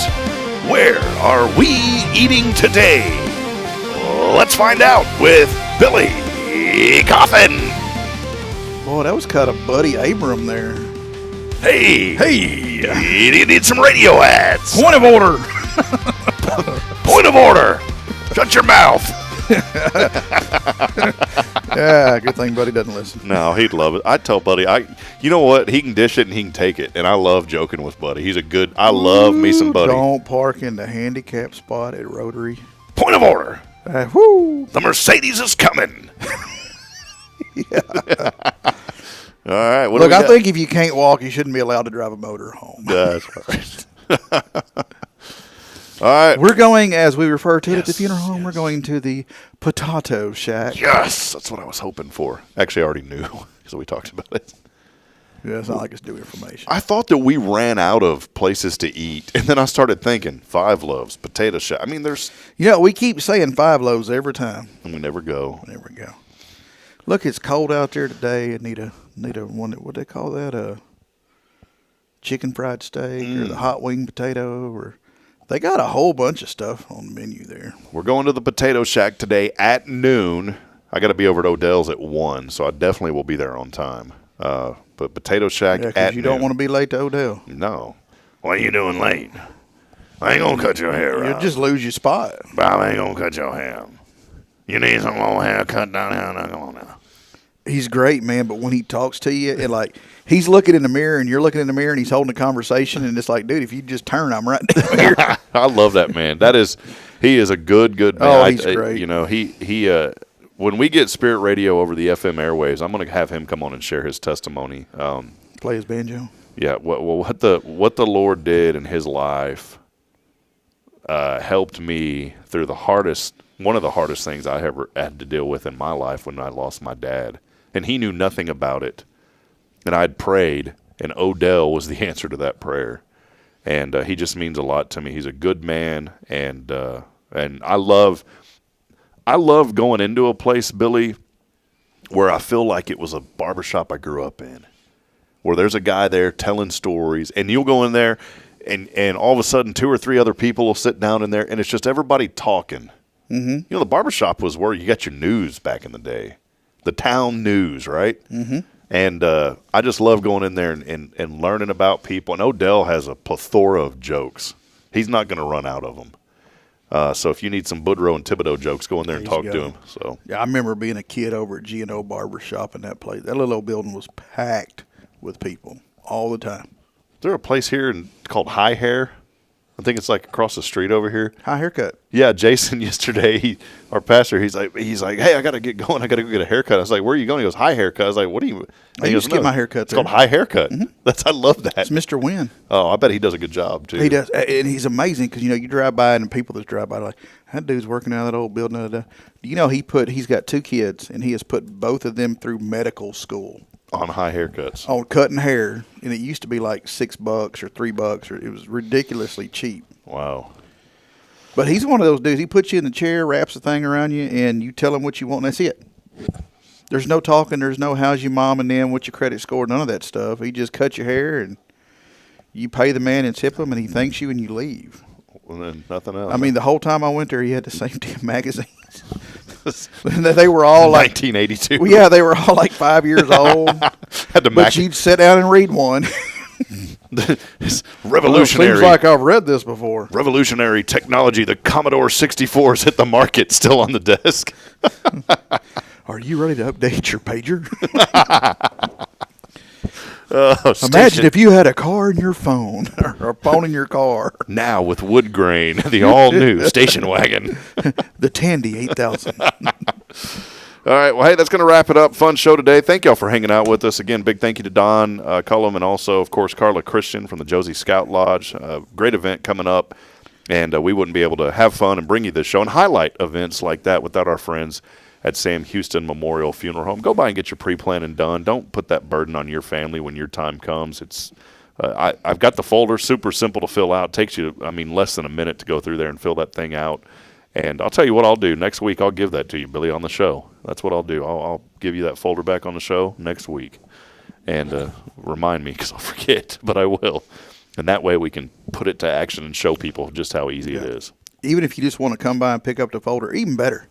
Where are we eating today? Let's find out with Billy Cawthon. Boy, that was kind of Buddy Abram there. Hey, you need some radio ads. Point of order. Point of order. Shut your mouth. Yeah, good thing Buddy doesn't listen. No, he'd love it. I tell Buddy, you know what? He can dish it and he can take it. And I love joking with Buddy. I love me some Buddy. Don't park in the handicap spot at Rotary. Point of order. Whoo. The Mercedes is coming. Yeah. All right. Look, I think if you can't walk, you shouldn't be allowed to drive a motor home. That's right. All right. We're going, as we refer to it at the funeral home, we're going to the Potato Shack. Yes, that's what I was hoping for. Actually, I already knew because we talked about it. Yeah, it's not like it's new information. I thought that we ran out of places to eat, and then I started thinking, Five Loaves, Potato Shack. I mean, there's... we keep saying Five Loaves every time. And we never go. Look, it's cold out there today. I need a one, what do they call that? A chicken fried steak or the hot wing potato or... They got a whole bunch of stuff on the menu there. We're going to the Potato Shack today at noon. I got to be over at Odell's at 1, so I definitely will be there on time. But Potato Shack at noon. You don't want to be late to Odell. No. What are you doing late? I ain't going to cut your hair You'll just lose your spot. Bob ain't going to cut your hair. You need some little haircut down here. Now, come on now. He's great, man, but when he talks to you, and like he's looking in the mirror and you're looking in the mirror and he's holding a conversation, and it's like, dude, if you just turn, I'm right down here. I love that man. He is a good man. Oh, he's great. You know, he when we get Spirit Radio over the FM airwaves, I'm going to have him come on and share his testimony. Play his banjo. Yeah, what the Lord did in his life helped me through one of the hardest things I ever had to deal with in my life when I lost my dad. And he knew nothing about it. And I'd prayed, and Odell was the answer to that prayer. And he just means a lot to me. He's a good man, and I love going into a place, Billy, where I feel like it was a barbershop I grew up in, where there's a guy there telling stories, and you'll go in there, and all of a sudden 2 or 3 other people will sit down in there, and it's just everybody talking. Mm-hmm. You know, the barbershop was where you got your news back in the day. The town news, right? Mm-hmm. And I just love going in there and learning about people. And Odell has a plethora of jokes. He's not going to run out of them. So if you need some Boudreaux and Thibodeau jokes, go in there and talk to him. So yeah, I remember being a kid over at G&O Barbershop in that place. That little old building was packed with people all the time. Is there a place here called High Hair? I think it's like across the street over here. High Haircut. Yeah, Jason yesterday, our pastor, he's like, hey, I got to get going. I got to go get a haircut. I was like, where are you going? He goes, High Haircut. I was like, what are you? I used to get my haircut It's called High Haircut. Mm-hmm. I love that. It's Mr. Wynn. Oh, I bet he does a good job too. He does, and he's amazing because you drive by and people that drive by are like, that dude's working out of that old building. You know, he's got 2 kids and he has put both of them through medical school. On high haircuts. On cutting hair. And it used to be like $6 or $3 or it was ridiculously cheap. Wow. But he's one of those dudes. He puts you in the chair, wraps the thing around you, and you tell him what you want, and that's it. There's no talking. There's no how's your mom and them, what's your credit score, none of that stuff. He just cuts your hair, and you pay the man and tip him, and he thanks you, and you leave. And then nothing else. I mean, the whole time I went there, he had the same damn magazines. They were all like 1982. Well, yeah, they were all like 5 years old. But you'd sit down and read one. It's revolutionary. Seems like I've read this before. Revolutionary technology. The Commodore 64's hit the market, still on the desk. Are you ready to update your pager? Imagine if you had a car in your phone or a phone in your car. Now with wood grain, the all-new station wagon. The Tandy 8000. All right, well, hey, that's going to wrap it up. Fun show today. Thank y'all for hanging out with us. Again, big thank you to Don Cullum and also, of course, Carla Christian from the Josie Scout Lodge. Great event coming up, and we wouldn't be able to have fun and bring you this show and highlight events like that without our friends at Sam Houston Memorial Funeral Home. Go by and get your pre-planning done. Don't put that burden on your family when your time comes. It's I've got the folder, super simple to fill out. It takes you, less than a minute to go through there and fill that thing out. And I'll tell you what I'll do. Next week I'll give that to you, Billy, on the show. That's what I'll do. I'll give you that folder back on the show next week. And remind me because I'll forget, but I will. And that way we can put it to action and show people just how easy it is. Even if you just want to come by and pick up the folder, even better,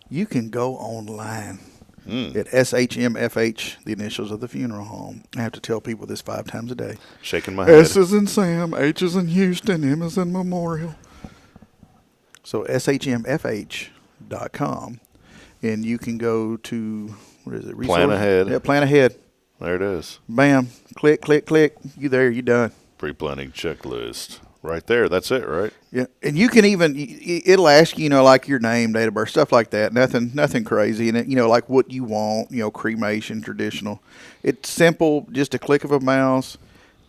you can go online at SHMFH, the initials of the funeral home. I have to tell people this 5 times a day. Shaking my head. S is in Sam, H is in Houston, M is in Memorial. So SHMFH.com. And you can go to, what is it? Plan Ahead. Yeah, Plan Ahead. There it is. Bam. Click, click, click. You there, you done. Pre-planning checklist. Right there. That's it, right? Yeah. And you can even, it'll ask you, like your name, date of birth, stuff like that. Nothing crazy. And, like what you want, cremation, traditional. It's simple, just a click of a mouse.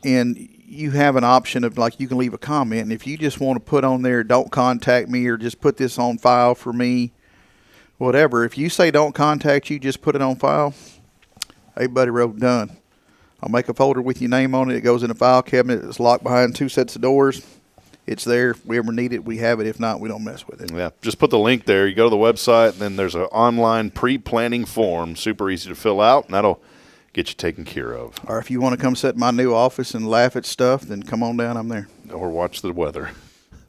And you have an option of, you can leave a comment. And if you just want to put on there, don't contact me, or just put this on file for me, whatever. If you say don't contact you, just put it on file. Hey, buddy, road done. I'll make a folder with your name on it. It goes in a file cabinet. It's locked behind 2 sets of doors. It's there. If we ever need it, we have it. If not, we don't mess with it. Yeah, just put the link there. You go to the website, and then there's an online pre-planning form, super easy to fill out, and that'll get you taken care of. Or if you want to come sit in my new office and laugh at stuff, then come on down. I'm there. Or watch the weather.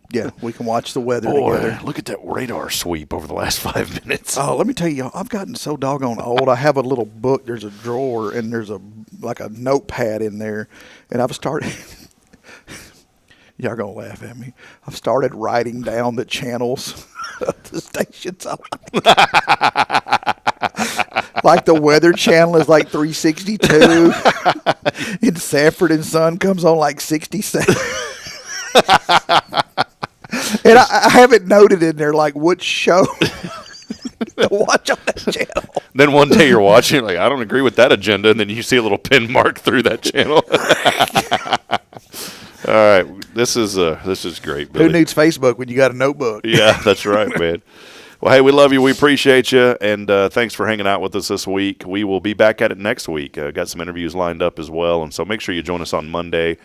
Yeah, we can watch the weather Boy, together. look at that radar sweep over the last 5 minutes. Oh, let me tell you, y'all, I've gotten so doggone old. I have a little book. There's a drawer, and there's a notepad in there, and I've started. Y'all gonna laugh at me. I've started writing down the channels of the stations I like the Weather Channel is like 362, and Sanford and Son comes on like 67. And I have it noted in there, like, which show to watch on that channel. Then one day you're watching, like, I don't agree with that agenda, and then you see a little pin mark through that channel. All right, this is great, Billy. Who needs Facebook when you got a notebook? Yeah, that's right, man. Well, hey, we love you. We appreciate you, and thanks for hanging out with us this week. We will be back at it next week. Got some interviews lined up as well, and so make sure you join us on Monday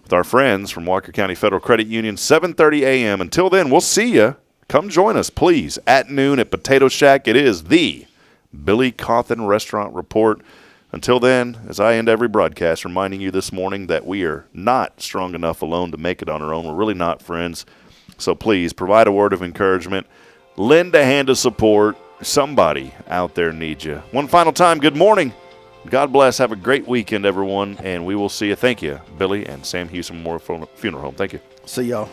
with our friends from Walker County Federal Credit Union, 7:30 a.m. Until then, we'll see you. Come join us, please, at noon at Potato Shack. It is the Billy Cawthon Restaurant Report. Until then, as I end every broadcast, reminding you this morning that we are not strong enough alone to make it on our own. We're really not, friends. So please, provide a word of encouragement. Lend a hand of support. Somebody out there needs you. One final time, good morning. God bless. Have a great weekend, everyone, and we will see you. Thank you, Billy and Sam Houston Memorial Funeral Home. Thank you. See y'all.